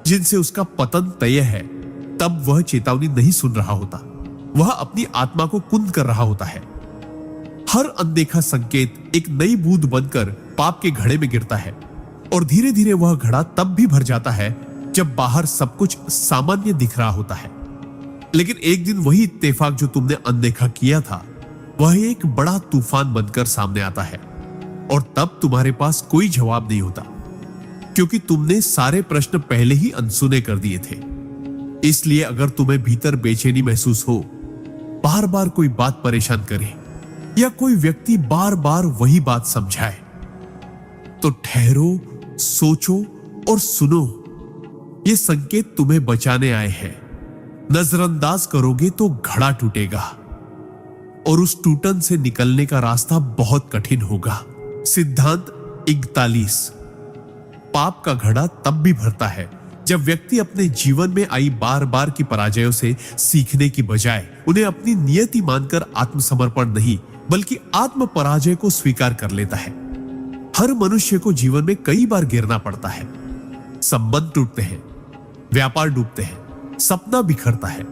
जिनसे उसका पतन तय है, तब वह चेतावनी नहीं सुन रहा होता, वह अपनी आत्मा को कुंद कर रहा होता है। हर अनदेखा संकेत एक नई बूंद बनकर पाप के घड़े में गिरता है और धीरे धीरे वह घड़ा तब भी भर जाता है जब बाहर सब कुछ सामान्य दिख रहा होता है। लेकिन एक दिन वही इत्तेफाक जो तुमने अनदेखा किया था, वह एक बड़ा तूफान बनकर सामने आता है और तब तुम्हारे पास कोई जवाब नहीं होता, क्योंकि तुमने सारे प्रश्न पहले ही अनसुने कर दिए थे। इसलिए अगर तुम्हें भीतर बेचैनी महसूस हो, बार बार कोई बात परेशान करे या कोई व्यक्ति बार बार वही बात समझाए, तो ठहरो, सोचो और सुनो। ये संकेत तुम्हें बचाने आए हैं। नजरअंदाज करोगे तो घड़ा टूटेगा और उस टूटन से निकलने का रास्ता बहुत कठिन होगा। सिद्धांत 41। पाप का घड़ा तब भी भरता है जब व्यक्ति अपने जीवन में आई बार बार की पराजयों से सीखने की बजाय उन्हें अपनी नियति मानकर आत्मसमर्पण नहीं बल्कि आत्म पराजय को स्वीकार कर लेता है। हर मनुष्य को जीवन में कई बार गिरना पड़ता है, संबंध टूटते हैं, व्यापार डूबते हैं, सपना बिखरता है,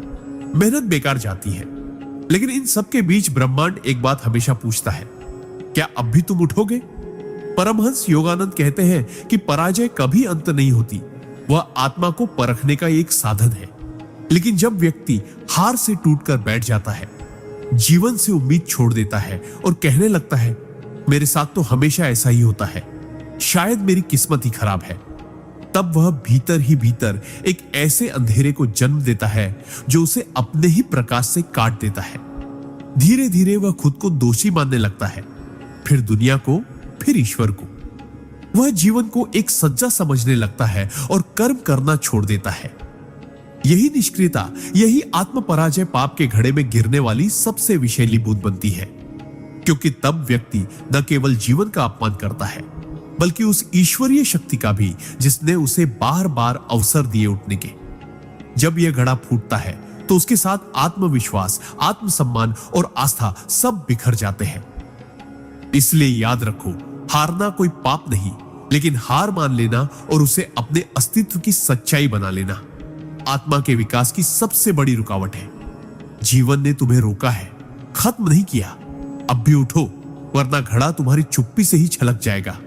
मेहनत बेकार जाती है। लेकिन इन सब के बीच ब्रह्मांड एक बात हमेशा पूछता है, क्या अब भी तुम उठोगे? परमहंस योगानंद कहते हैं कि पराजय कभी अंत नहीं होती, वह आत्मा को परखने का एक साधन है। लेकिन जब व्यक्ति हार से टूटकर बैठ जाता है, जीवन से उम्मीद छोड़ देता है और कहने लगता है मेरे साथ तो हमेशा ऐसा ही होता है, शायद मेरी किस्मत ही खराब है। तब वह भीतर ही भीतर एक ऐसे अंधेरे को जन्म देता है जो उसे अपने ही प्रकाश से काट देता है। धीरे धीरे वह खुद को दोषी मानने लगता है, फिर दुनिया को, फिर ईश्वर को। वह जीवन को एक सज्जा समझने लगता है और कर्म करना छोड़ देता है। यही निष्क्रियता, यही आत्म पराजय पाप के घड़े में गिरने वाली सबसे विषैली बूंद बनती है, क्योंकि तब व्यक्ति न केवल जीवन का अपमान करता है बल्कि उस ईश्वरीय शक्ति का भी जिसने उसे बार बार अवसर दिए उठने के। जब यह घड़ा फूटता है तो उसके साथ आत्मविश्वास, आत्मसम्मान और आस्था सब बिखर जाते हैं। इसलिए याद रखो, हारना कोई पाप नहीं, लेकिन हार मान लेना और उसे अपने अस्तित्व की सच्चाई बना लेना आत्मा के विकास की सबसे बड़ी रुकावट है। जीवन ने तुम्हें रोका है, खत्म नहीं किया। अब भी उठो, वरना घड़ा तुम्हारी चुप्पी से ही छलक जाएगा।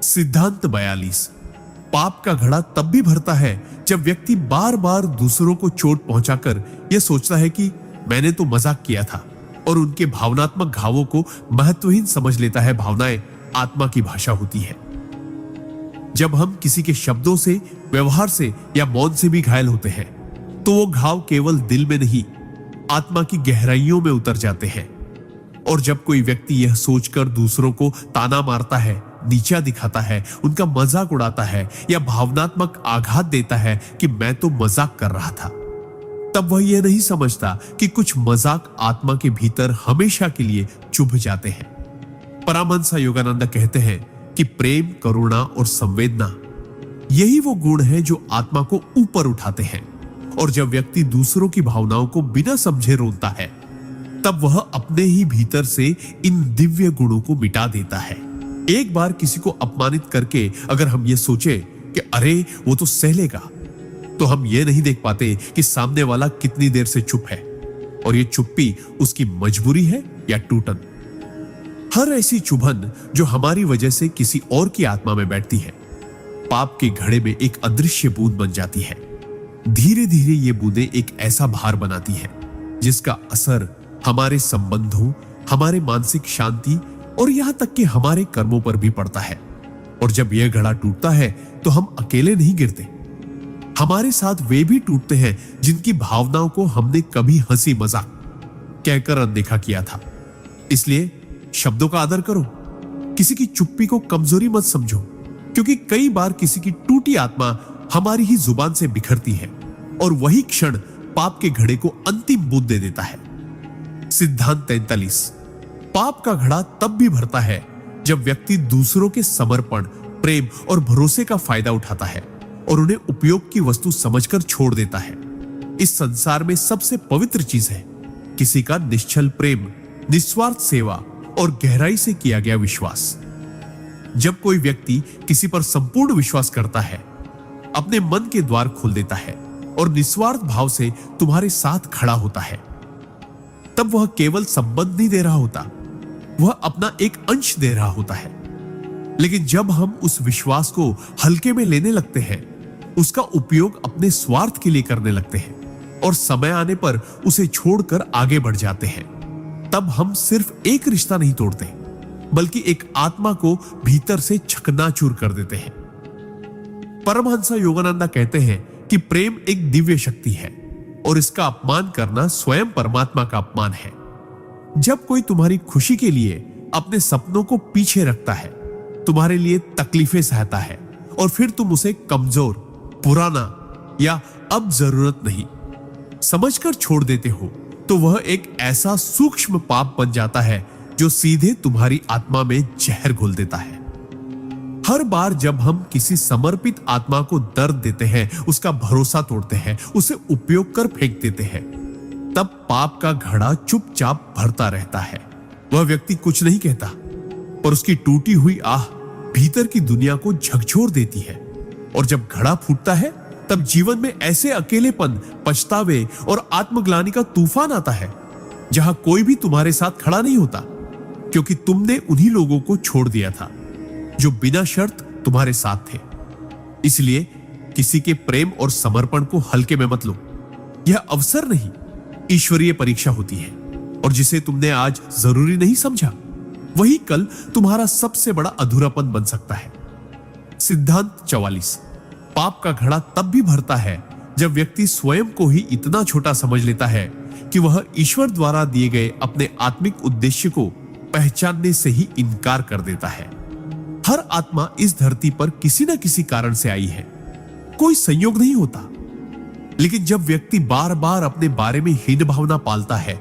सिद्धांत 42। पाप का घड़ा तब भी भरता है जब व्यक्ति बार बार दूसरों को चोट पहुंचाकर यह सोचता है कि मैंने तो मजाक किया था, और उनके भावनात्मक घावों को महत्वहीन समझ लेता है। भावनाएं आत्मा की भाषा होती है। जब हम किसी के शब्दों से, व्यवहार से या मौन से भी घायल होते हैं तो वो घाव केवल दिल में नहीं, आत्मा की गहराइयों में उतर जाते हैं। और जब कोई व्यक्ति यह सोचकर दूसरों को ताना मारता है, नीचा दिखाता है, उनका मजाक उड़ाता है या भावनात्मक आघात देता है कि मैं तो मजाक कर रहा था, तब वह यह नहीं समझता कि कुछ मजाक आत्मा के भीतर हमेशा के लिए चुभ जाते हैं। परमहंस योगानंद कहते हैं कि प्रेम, करुणा और संवेदना यही वो गुण है जो आत्मा को ऊपर उठाते हैं। और जब व्यक्ति दूसरों की भावनाओं को बिना समझे रोता है, तब वह अपने ही भीतर से इन दिव्य गुणों को मिटा देता है। एक बार किसी को अपमानित करके अगर हम ये सोचे कि अरे वो तो सह लेगा, तो हम ये नहीं देख पाते कि सामने वाला कितनी देर से चुप है और ये चुप्पी उसकी मजबूरी है या टूटन। हर ऐसी चुभन जो हमारी वजह से किसी और की आत्मा में बैठती है, पाप के घड़े में एक अदृश्य बूंद बन जाती है। धीरे धीरे ये बूंदें एक ऐसा भार बनाती है जिसका असर हमारे संबंधों, हमारे मानसिक शांति और यहां तक कि हमारे कर्मों पर भी पड़ता है। और जब यह घड़ा टूटता है तो हम अकेले नहीं गिरते, हमारे साथ वे भी टूटते हैं जिनकी भावनाओं को हमने कभी हंसी मजाक कहकर अनदेखा किया था। इसलिए शब्दों का आदर करो, किसी की चुप्पी को कमजोरी मत समझो, क्योंकि कई बार किसी की टूटी आत्मा हमारी ही जुबान से बिखरती है और वही क्षण पाप के घड़े को अंतिम बूंद दे देता है। सिद्धांत 43। पाप का घड़ा तब भी भरता है जब व्यक्ति दूसरों के समर्पण, प्रेम और भरोसे का फायदा उठाता है और उन्हें उपयोग की वस्तु समझकर छोड़ देता है। इस संसार में सबसे पवित्र चीज है किसी का निश्चल प्रेम, निस्वार्थ सेवा और गहराई से किया गया विश्वास। जब कोई व्यक्ति किसी पर संपूर्ण विश्वास करता है, अपने मन के द्वार खोल देता है और निस्वार्थ भाव से तुम्हारे साथ खड़ा होता है, तब वह केवल संबंध नहीं दे रहा होता, वह अपना एक अंश दे रहा होता है। लेकिन जब हम उस विश्वास को हल्के में लेने लगते हैं, उसका उपयोग अपने स्वार्थ के लिए करने लगते हैं और समय आने पर उसे छोड़कर आगे बढ़ जाते हैं, तब हम सिर्फ एक रिश्ता नहीं तोड़ते, बल्कि एक आत्मा को भीतर से चकनाचूर कर देते हैं। परमहंस योगानंद कहते हैं कि प्रेम एक दिव्य शक्ति है और इसका अपमान करना स्वयं परमात्मा का अपमान है। जब कोई तुम्हारी खुशी के लिए अपने सपनों को पीछे रखता है, तुम्हारे लिए तकलीफें सहता है और फिर तुम उसे कमजोर, पुराना या अब जरूरत नहीं समझकर छोड़ देते हो, तो वह एक ऐसा सूक्ष्म पाप बन जाता है जो सीधे तुम्हारी आत्मा में जहर घोल देता है। हर बार जब हम किसी समर्पित आत्मा को दर्द देते हैं, उसका भरोसा तोड़ते हैं, उसे उपयोग कर फेंक देते हैं, तब पाप का घड़ा चुपचाप भरता रहता है। वह व्यक्ति कुछ नहीं कहता, पर उसकी टूटी हुई आह भीतर की दुनिया को झकझोर देती है। और जब घड़ा फूटता है, तब जीवन में ऐसे अकेलेपन, पछतावे और आत्मग्लानि का तूफान आता है जहां कोई भी तुम्हारे साथ खड़ा नहीं होता, क्योंकि तुमने उन्हीं लोगों को छोड़ दिया था जो बिना शर्त तुम्हारे साथ थे। इसलिए किसी के प्रेम और समर्पण को हल्के में मत लो। यह अवसर नहीं, ईश्वरीय परीक्षा होती है, और जिसे तुमने आज जरूरी नहीं समझा, वही कल तुम्हारा सबसे बड़ा अधूरापन बन सकता है। सिद्धांत 44। पाप का घड़ा तब भी भरता है जब व्यक्ति स्वयं को ही इतना छोटा समझ लेता है कि वह ईश्वर द्वारा दिए गए अपने आत्मिक उद्देश्य को पहचानने से ही इनकार कर देता है। हर आत्मा इस धरती पर किसी न किसी कारण से आई है, कोई संयोग नहीं होता। लेकिन जब व्यक्ति बार बार अपने बारे में हीन भावना पालता है,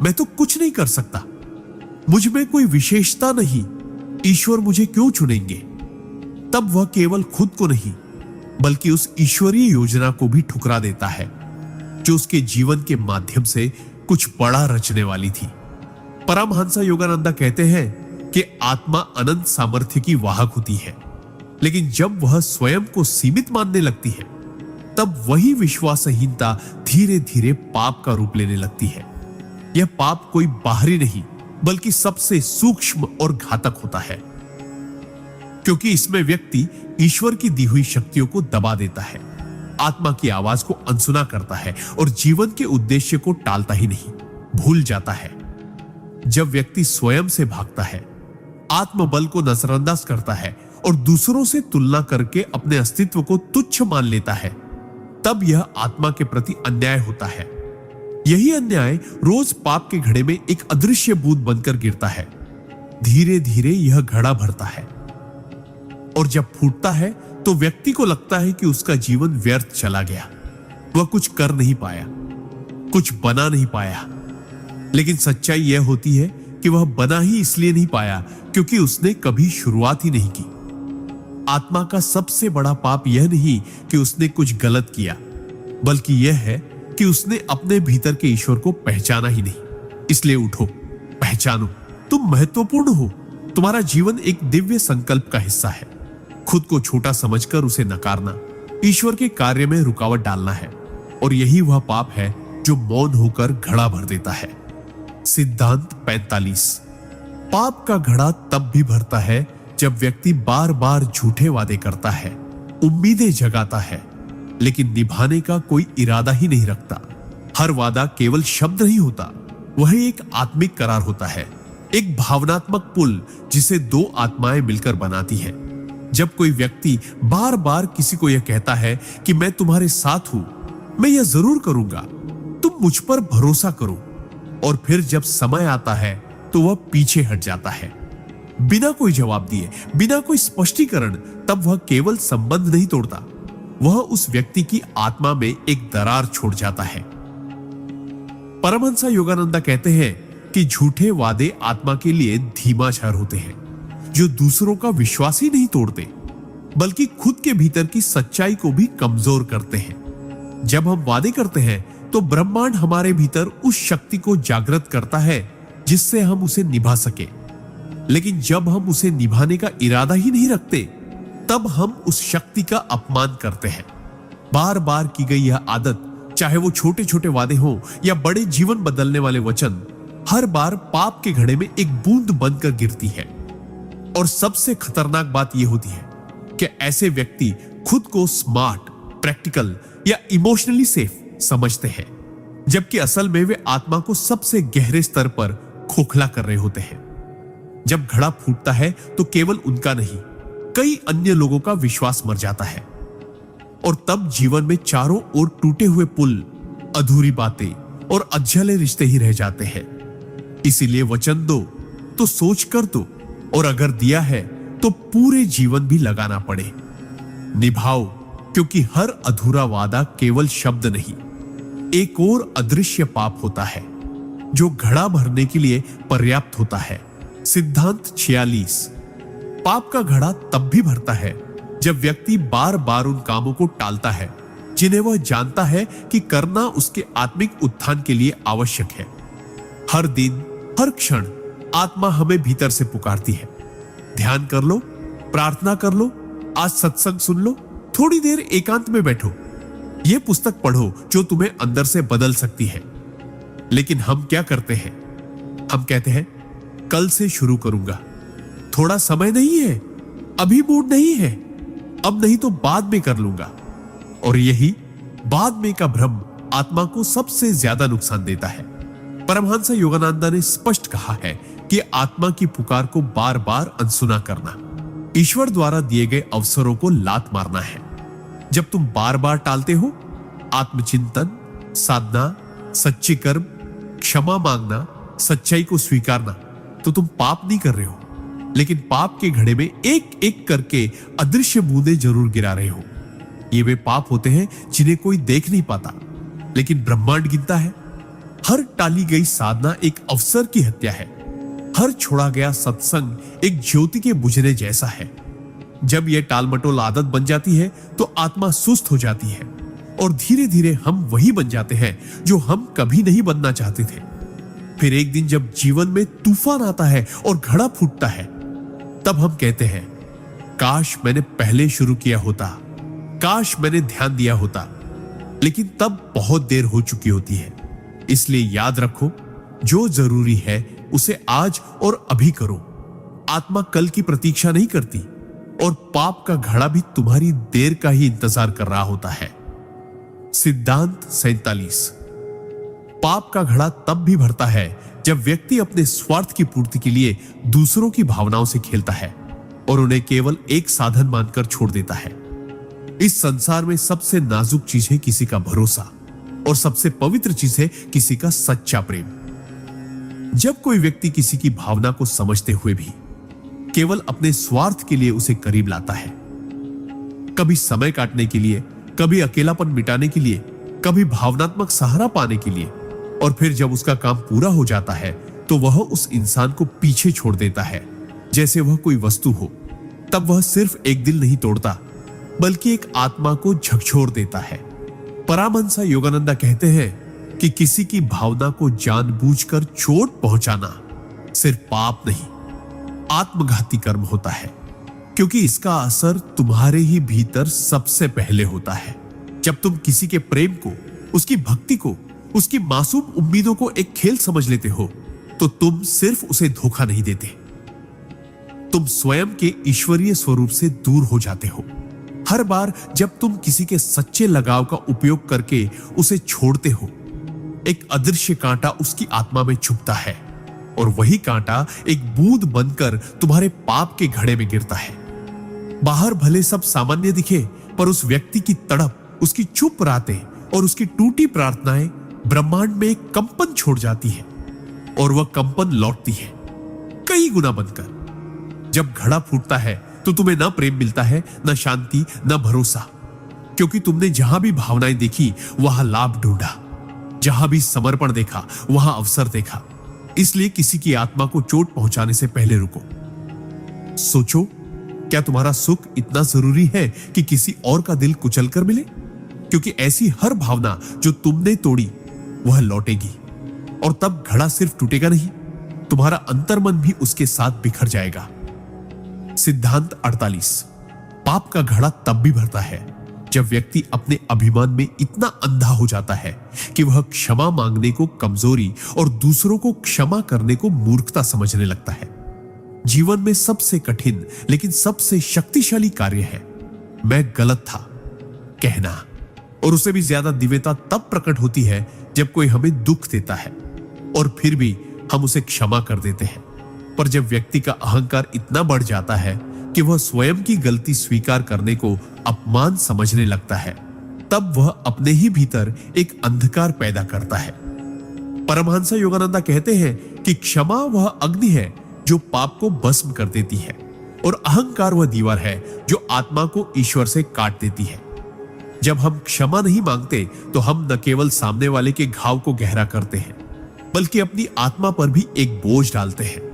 मैं तो कुछ नहीं कर सकता, मुझ में कोई विशेषता नहीं, ईश्वर मुझे क्यों चुनेंगे, तब वह केवल खुद को नहीं बल्कि उस ईश्वरीय योजना को भी ठुकरा देता है जो उसके जीवन के माध्यम से कुछ बड़ा रचने वाली थी। परमहंस योगानंद कहते हैं कि आत्मा अनंत सामर्थ्य की वाहक होती है, लेकिन जब वह स्वयं को सीमित मानने लगती है तब वही विश्वासहीनता धीरे धीरे पाप का रूप लेने लगती है। यह पाप कोई बाहरी नहीं बल्कि सबसे सूक्ष्म और घातक होता है, क्योंकि इसमें व्यक्ति ईश्वर की दी हुई शक्तियों को दबा देता है, आत्मा की आवाज को अनसुना करता है और जीवन के उद्देश्य को टालता ही नहीं, भूल जाता है। जब व्यक्ति स्वयं से भागता है, आत्मबल को नजरअंदाज करता है और दूसरों से तुलना करके अपने अस्तित्व को तुच्छ मान लेता है, तब यह आत्मा के प्रति अन्याय होता है। यही अन्याय रोज पाप के घड़े में एक अदृश्य बूंद बनकर गिरता है। धीरे धीरे यह घड़ा भरता है और जब फूटता है तो व्यक्ति को लगता है कि उसका जीवन व्यर्थ चला गया, वह कुछ कर नहीं पाया, कुछ बना नहीं पाया। लेकिन सच्चाई यह होती है कि वह बना ही इसलिए नहीं पाया क्योंकि उसने कभी शुरुआत ही नहीं की। आत्मा का सबसे बड़ा पाप यह नहीं कि उसने कुछ गलत किया, बल्कि यह है कि उसने अपने भीतर के ईश्वर को पहचाना ही नहीं। इसलिए उठो, पहचानो, तुम महत्वपूर्ण हो, तुम्हारा जीवन एक दिव्य संकल्प का हिस्सा है। खुद को छोटा समझकर उसे नकारना ईश्वर के कार्य में रुकावट डालना है, और यही वह पाप है जो मौन होकर घड़ा भर देता है। सिद्धांत 45। पाप का घड़ा तब भी भरता है जब व्यक्ति बार बार झूठे वादे करता है, उम्मीदें जगाता है, लेकिन निभाने का कोई इरादा ही नहीं रखता। हर वादा केवल शब्द नहीं होता, वह एक आत्मिक करार होता है, एक भावनात्मक पुल जिसे दो आत्माएं मिलकर बनाती हैं। जब कोई व्यक्ति बार बार किसी को यह कहता है कि मैं तुम्हारे साथ हूं, मैं यह जरूर करूंगा, तुम मुझ पर भरोसा करो, और फिर जब समय आता है तो वह पीछे हट जाता है बिना कोई जवाब दिए, बिना कोई स्पष्टीकरण, तब वह केवल संबंध नहीं तोड़ता, वह उस व्यक्ति की आत्मा में एक दरार छोड़ जाता है। परमहंस योगानंद कहते हैं कि झूठे वादे आत्मा के लिए धीमाचार होते हैं, जो दूसरों का विश्वास ही नहीं तोड़ते बल्कि खुद के भीतर की सच्चाई को भी कमजोर करते हैं। जब हम वादे करते हैं तो ब्रह्मांड हमारे भीतर उस शक्ति को जागृत करता है जिससे हम उसे निभा सके, लेकिन जब हम उसे निभाने का इरादा ही नहीं रखते तब हम उस शक्ति का अपमान करते हैं। बार बार की गई यह आदत, चाहे वो छोटे छोटे वादे हो या बड़े जीवन बदलने वाले वचन, हर बार पाप के घड़े में एक बूंद बनकर गिरती है। और सबसे खतरनाक बात यह होती है कि ऐसे व्यक्ति खुद को स्मार्ट, प्रैक्टिकल या इमोशनली सेफ समझते हैं, जबकि असल में वे आत्मा को सबसे गहरे स्तर पर खोखला कर रहे होते हैं। जब घड़ा फूटता है तो केवल उनका नहीं, कई अन्य लोगों का विश्वास मर जाता है, और तब जीवन में चारों ओर टूटे हुए पुल, अधूरी बातें और अधजले रिश्ते ही रह जाते हैं। इसीलिए वचन दो तो सोच कर दो, और अगर दिया है तो पूरे जीवन भी लगाना पड़े। निभाओ, क्योंकि हर अधूरा वादा केवल शब्द नहीं, एक और अदृश्य पाप होता है जो घड़ा भरने के लिए पर्याप्त होता है। सिद्धांत 46। पाप का घड़ा तब भी भरता है जब व्यक्ति बार बार उन कामों को टालता है जिन्हें वह जानता है कि करना उसके आत्मिक उत्थान के लिए आवश्यक है। हर दिन, हर क्षण आत्मा हमें भीतर से पुकारती है, ध्यान कर लो, प्रार्थना कर लो, आज सत्संग सुन लो, थोड़ी देर एकांत में बैठो, यह पुस्तक पढ़ो जो तुम्हें अंदर से बदल सकती है। लेकिन हम क्या करते हैं? हम कहते हैं कल से शुरू करूंगा, थोड़ा समय नहीं है, अभी मूड नहीं है, अब नहीं तो बाद में कर लूंगा। और यही बाद में का भ्रम आत्मा को सबसे ज्यादा नुकसान देता है। परमहंस योगानंद ने स्पष्ट कहा है कि आत्मा की पुकार को बार बार अनसुना करना, ईश्वर द्वारा दिए गए अवसरों को लात मारना है। जब तुम बार बार टालते हो, आत्मचिंतन, साधना, सच्चे कर्म, क्षमा मांगना, सच्चाई को स्वीकारना, तो तुम पाप नहीं कर रहे हो, लेकिन पाप के घड़े में एक एक करके अदृश्य बूंदें जरूर गिरा रहे हो। ये वे पाप होते हैं जिन्हें कोई देख नहीं पाता, लेकिन ब्रह्मांड गिनता है। हर टाली गई साधना एक अवसर की हत्या है। हर छोड़ा गया सत्संग एक ज्योति के बुझने जैसा है। जब यह टालमटोल आदत बन जाती है तो आत्मा सुस्त हो जाती है और धीरे धीरे हम वही बन जाते हैं जो हम कभी नहीं बनना चाहते थे। फिर एक दिन जब जीवन में तूफान आता है और घड़ा फूटता है, तब हम कहते हैं, काश मैंने पहले शुरू किया होता, काश मैंने ध्यान दिया होता। लेकिन तब बहुत देर हो चुकी होती है। इसलिए याद रखो, जो जरूरी है उसे आज और अभी करो। आत्मा कल की प्रतीक्षा नहीं करती और पाप का घड़ा भी तुम्हारी देर का ही इंतजार कर रहा होता है। सिद्धांत 47। पाप का घड़ा तब भी भरता है जब व्यक्ति अपने स्वार्थ की पूर्ति के लिए दूसरों की भावनाओं से खेलता है और उन्हें केवल एक साधन मानकर छोड़ देता है। इस संसार में सबसे नाजुक चीज है किसी का भरोसा और सबसे पवित्र चीज है किसी का सच्चा प्रेम। जब कोई व्यक्ति किसी की भावना को समझते हुए भी केवल अपने स्वार्थ के लिए उसे करीब लाता है, कभी समय काटने के लिए, कभी अकेलापन मिटाने के लिए, कभी भावनात्मक सहारा पाने के लिए, और फिर जब उसका काम पूरा हो जाता है तो वह उस इंसान को पीछे छोड़ देता है जैसे वह कोई वस्तु हो, तब वह सिर्फ एक दिल नहीं तोड़ता बल्कि एक आत्मा को झकझोर देता है। परमहंस योगानंद कहते हैं कि किसी की भावना को जानबूझकर चोट पहुंचाना सिर्फ पाप नहीं, आत्मघाती कर्म होता है, क्योंकि इसका असर तुम्हारे ही भीतर सबसे पहले होता है। जब तुम किसी के प्रेम को, उसकी भक्ति को, उसकी मासूम उम्मीदों को एक खेल समझ लेते हो, तो तुम सिर्फ उसे धोखा नहीं देते, तुम स्वयं के ईश्वरीय स्वरूप से दूर हो जाते हो। हर बार जब तुम किसी के सच्चे लगाव का उपयोग करके उसे छोड़ते हो, एक अदृश्य कांटा उसकी आत्मा में छुपता है और वही कांटा एक बूंद बनकर तुम्हारे पाप के घड़े में गिरता है। बाहर भले सब सामान्य दिखे, पर उस व्यक्ति की तड़प, उसकी चुप रातें और उसकी टूटी प्रार्थनाएं ब्रह्मांड में एक कंपन छोड़ जाती है और वह कंपन लौटती है कई गुना बनकर। जब घड़ा फूटता है तो तुम्हें ना प्रेम मिलता है, ना शांति, ना भरोसा, क्योंकि तुमने जहां भी भावनाएं देखी वहां लाभ ढूंढा, जहां भी समर्पण देखा वहां अवसर देखा। इसलिए किसी की आत्मा को चोट पहुंचाने से पहले रुको, सोचो, क्या तुम्हारा सुख इतना जरूरी है कि किसी और का दिल कुचल कर मिले? क्योंकि ऐसी हर भावना जो तुमने तोड़ी वह लौटेगी, और तब घड़ा सिर्फ टूटेगा नहीं, तुम्हारा अंतर्मन भी उसके साथ बिखर जाएगा। सिद्धांत 48। पाप का घड़ा तब भी भरता है जब व्यक्ति अपने अभिमान में इतना अंधा हो जाता है कि वह क्षमा मांगने को कमजोरी और दूसरों को क्षमा करने को मूर्खता समझने लगता है। जीवन में सबसे कठिन लेकिन सबसे शक्तिशाली कार्य है मैं गलत था कहना, और उसे भी ज्यादा दिव्यता तब प्रकट होती है जब कोई हमें दुख देता है और फिर भी हम उसे क्षमा कर देते हैं। पर जब व्यक्ति का अहंकार इतना बढ़ जाता है कि वह स्वयं की गलती स्वीकार करने को अपमान समझने लगता है, तब वह अपने ही भीतर एक अंधकार पैदा करता है। परमहंस योगानंद कहते हैं कि क्षमा वह अग्नि है जो पाप को भस्म कर देती है, और अहंकार वह दीवार है जो आत्मा को ईश्वर से काट देती है। जब हम क्षमा नहीं मांगते तो हम न केवल सामने वाले के घाव को गहरा करते हैं, बल्कि अपनी आत्मा पर भी एक बोझ डालते हैं।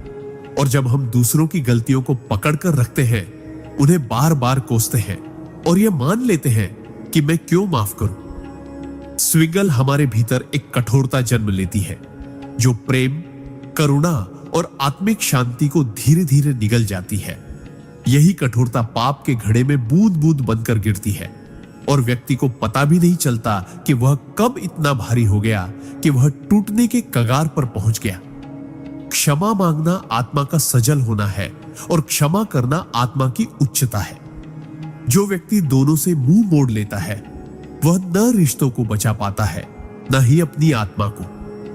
और जब हम दूसरों की गलतियों को पकड़कर रखते हैं, उन्हें बार बार कोसते हैं और यह मान लेते हैं कि मैं क्यों माफ करूं, स्विगल हमारे भीतर एक कठोरता जन्म लेती है जो प्रेम, करुणा और आत्मिक शांति को धीरे धीरे निगल जाती है। यही कठोरता पाप के घड़े में बूंद बूंद बनकर गिरती है और व्यक्ति को पता भी नहीं चलता कि वह कब इतना भारी हो गया कि वह टूटने के कगार पर पहुंच गया। क्षमा मांगना आत्मा का सजल होना है और क्षमा करना आत्मा की उच्चता है। जो व्यक्ति दोनों से मुंह मोड़ लेता है वह न रिश्तों को बचा पाता है, न ही अपनी आत्मा को।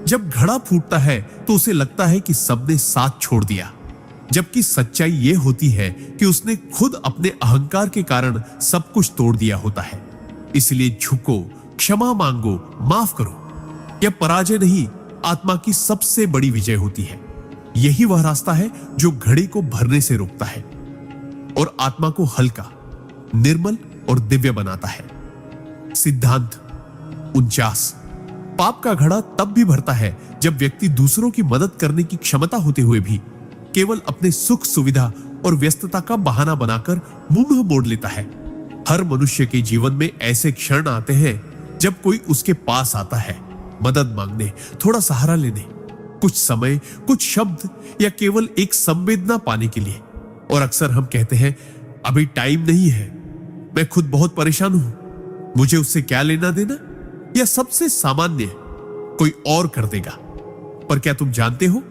जब घड़ा फूटता है तो उसे लगता है कि सबने साथ छोड़ दिया, जबकि सच्चाई यह होती है कि उसने खुद अपने अहंकार के कारण सब कुछ तोड़ दिया होता है। इसलिए झुको, क्षमा मांगो, माफ करो। यह पराजय नहीं, आत्मा की सबसे बड़ी विजय होती है। यही वह रास्ता है जो घड़े को भरने से रोकता है और आत्मा को हल्का, निर्मल और दिव्य बनाता है। सिद्धांत 49। पाप का घड़ा तब भी भरता है जब व्यक्ति दूसरों की मदद करने की क्षमता होते हुए भी केवल अपने सुख सुविधा और व्यस्तता का बहाना बनाकर मुंह मोड़ लेता है। हर मनुष्य के जीवन में ऐसे क्षण आते हैं जब कोई उसके पास आता है मदद मांगने, थोड़ा सहारा लेने, कुछ समय, कुछ शब्द या केवल एक संवेदना पाने के लिए। और अक्सर हम कहते हैं, अभी टाइम नहीं है, मैं खुद बहुत परेशान हूं, मुझे उससे क्या लेना देना, या सबसे सामान्य, कोई और कर देगा। पर क्या तुम जानते हो,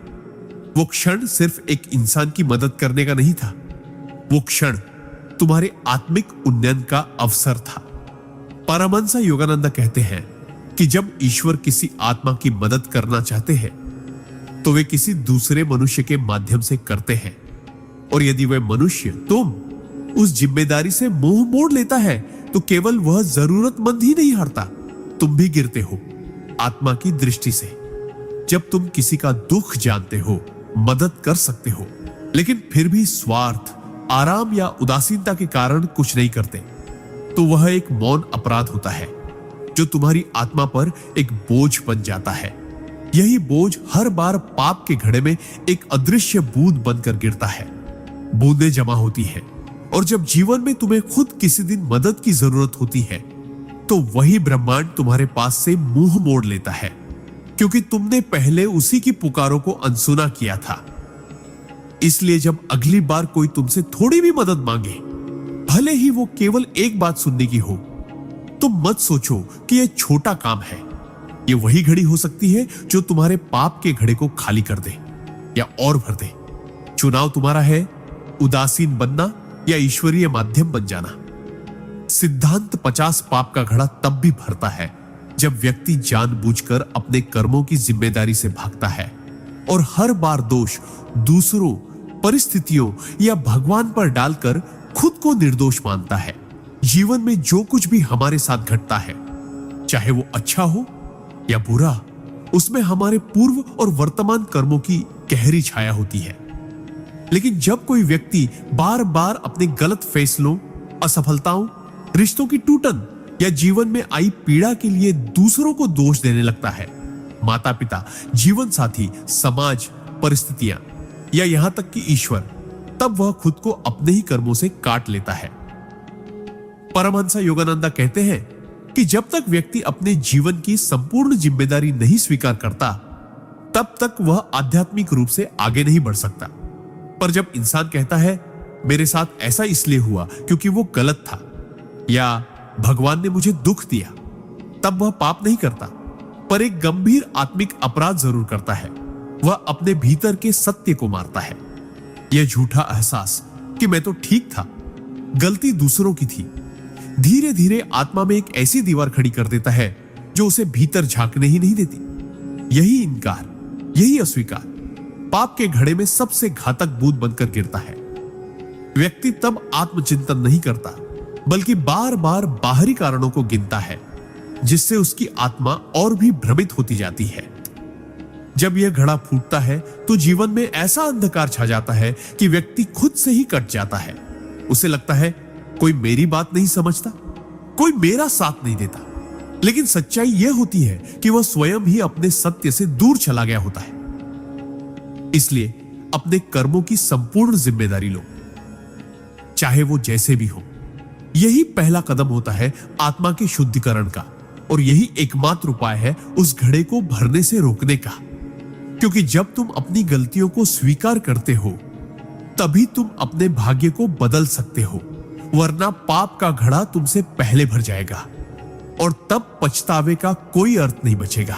वो क्षण सिर्फ एक इंसान की मदद करने का नहीं था, वो क्षण तुम्हारे आत्मिक उन्नयन का अवसर था। परमहंस योगानंद कहते हैं कि जब ईश्वर किसी आत्मा की मदद करना चाहते हैं तो वे किसी दूसरे मनुष्य के माध्यम से करते हैं, और यदि वह मनुष्य, तुम, उस जिम्मेदारी से मुंह मोड़ लेता है तो केवल वह जरूरतमंद ही नहीं हारता, तुम भी गिरते हो आत्मा की दृष्टि से। जब तुम किसी का दुख जानते हो, मदद कर सकते हो, लेकिन फिर भी स्वार्थ, आराम या उदासीनता के कारण कुछ नहीं करते, तो वह एक मौन अपराध होता है जो तुम्हारी आत्मा पर एक बोझ बन जाता है। यही बोझ हर बार पाप के घड़े में एक अदृश्य बूंद बनकर गिरता है। बूंदें जमा होती है, और जब जीवन में तुम्हें खुद किसी दिन मदद की जरूरत होती है तो वही ब्रह्मांड तुम्हारे पास से मुंह मोड़ लेता है, क्योंकि तुमने पहले उसी की पुकारों को अनसुना किया था। इसलिए जब अगली बार कोई तुमसे थोड़ी भी मदद मांगे, भले ही वो केवल एक बात सुनने की हो, तो मत सोचो कि यह छोटा काम है। यह वही घड़ी हो सकती है जो तुम्हारे पाप के घड़े को खाली कर दे या और भर दे। चुनाव तुम्हारा है, उदासीन बनना या ईश्वरीय माध्यम बन जाना। सिद्धांत 50। पाप का घड़ा तब भी भरता है जब व्यक्ति जानबूझकर अपने कर्मों की जिम्मेदारी से भागता है और हर बार दोष दूसरों, परिस्थितियों या भगवान पर डालकर खुद को निर्दोष मानता है। जीवन में जो कुछ भी हमारे साथ घटता है, चाहे वो अच्छा हो या बुरा, उसमें हमारे पूर्व और वर्तमान कर्मों की गहरी छाया होती है। लेकिन जब कोई व्यक्ति बार बार अपने गलत फैसलों, असफलताओं, रिश्तों की टूटन या जीवन में आई पीड़ा के लिए दूसरों को दोष देने लगता है, माता पिता, जीवन साथी, समाज, परिस्थितियां या यहां तक कि ईश्वर, तब वह खुद को अपने ही कर्मों से काट लेता है। परमहंस योगानंद कहते हैं कि जब तक व्यक्ति अपने जीवन की संपूर्ण जिम्मेदारी नहीं स्वीकार करता, तब तक वह आध्यात्मिक रूप से आगे नहीं बढ़ सकता। पर जब इंसान कहता है, मेरे साथ ऐसा इसलिए हुआ क्योंकि वो गलत था, या भगवान ने मुझे दुख दिया, तब वह पाप नहीं करता, पर एक गंभीर आत्मिक अपराध जरूर करता है। वह अपने भीतर के सत्य को मारता है। यह झूठा एहसास कि मैं तो ठीक था, गलती दूसरों की थी, धीरे धीरे आत्मा में एक ऐसी दीवार खड़ी कर देता है जो उसे भीतर झांकने ही नहीं देती। यही इनकार, यही अस्वीकार पाप के घड़े में सबसे घातक बूंद बनकर गिरता है। व्यक्ति तब आत्मचिंतन नहीं करता, बल्कि बार बार बाहरी कारणों को गिनता है, जिससे उसकी आत्मा और भी भ्रमित होती जाती है। जब यह घड़ा फूटता है तो जीवन में ऐसा अंधकार छा जाता है कि व्यक्ति खुद से ही कट जाता है। उसे लगता है, कोई मेरी बात नहीं समझता, कोई मेरा साथ नहीं देता। लेकिन सच्चाई यह होती है कि वह स्वयं ही अपने सत्य से दूर चला गया होता है। इसलिए अपने कर्मों की संपूर्ण जिम्मेदारी लो, चाहे वो जैसे भी हो। यही पहला कदम होता है आत्मा के शुद्धिकरण का, और यही एकमात्र उपाय है उस घड़े को भरने से रोकने का। क्योंकि जब तुम अपनी गलतियों को स्वीकार करते हो, तभी तुम अपने भाग्य को बदल सकते हो, वरना पाप का घड़ा तुमसे पहले भर जाएगा और तब पछतावे का कोई अर्थ नहीं बचेगा।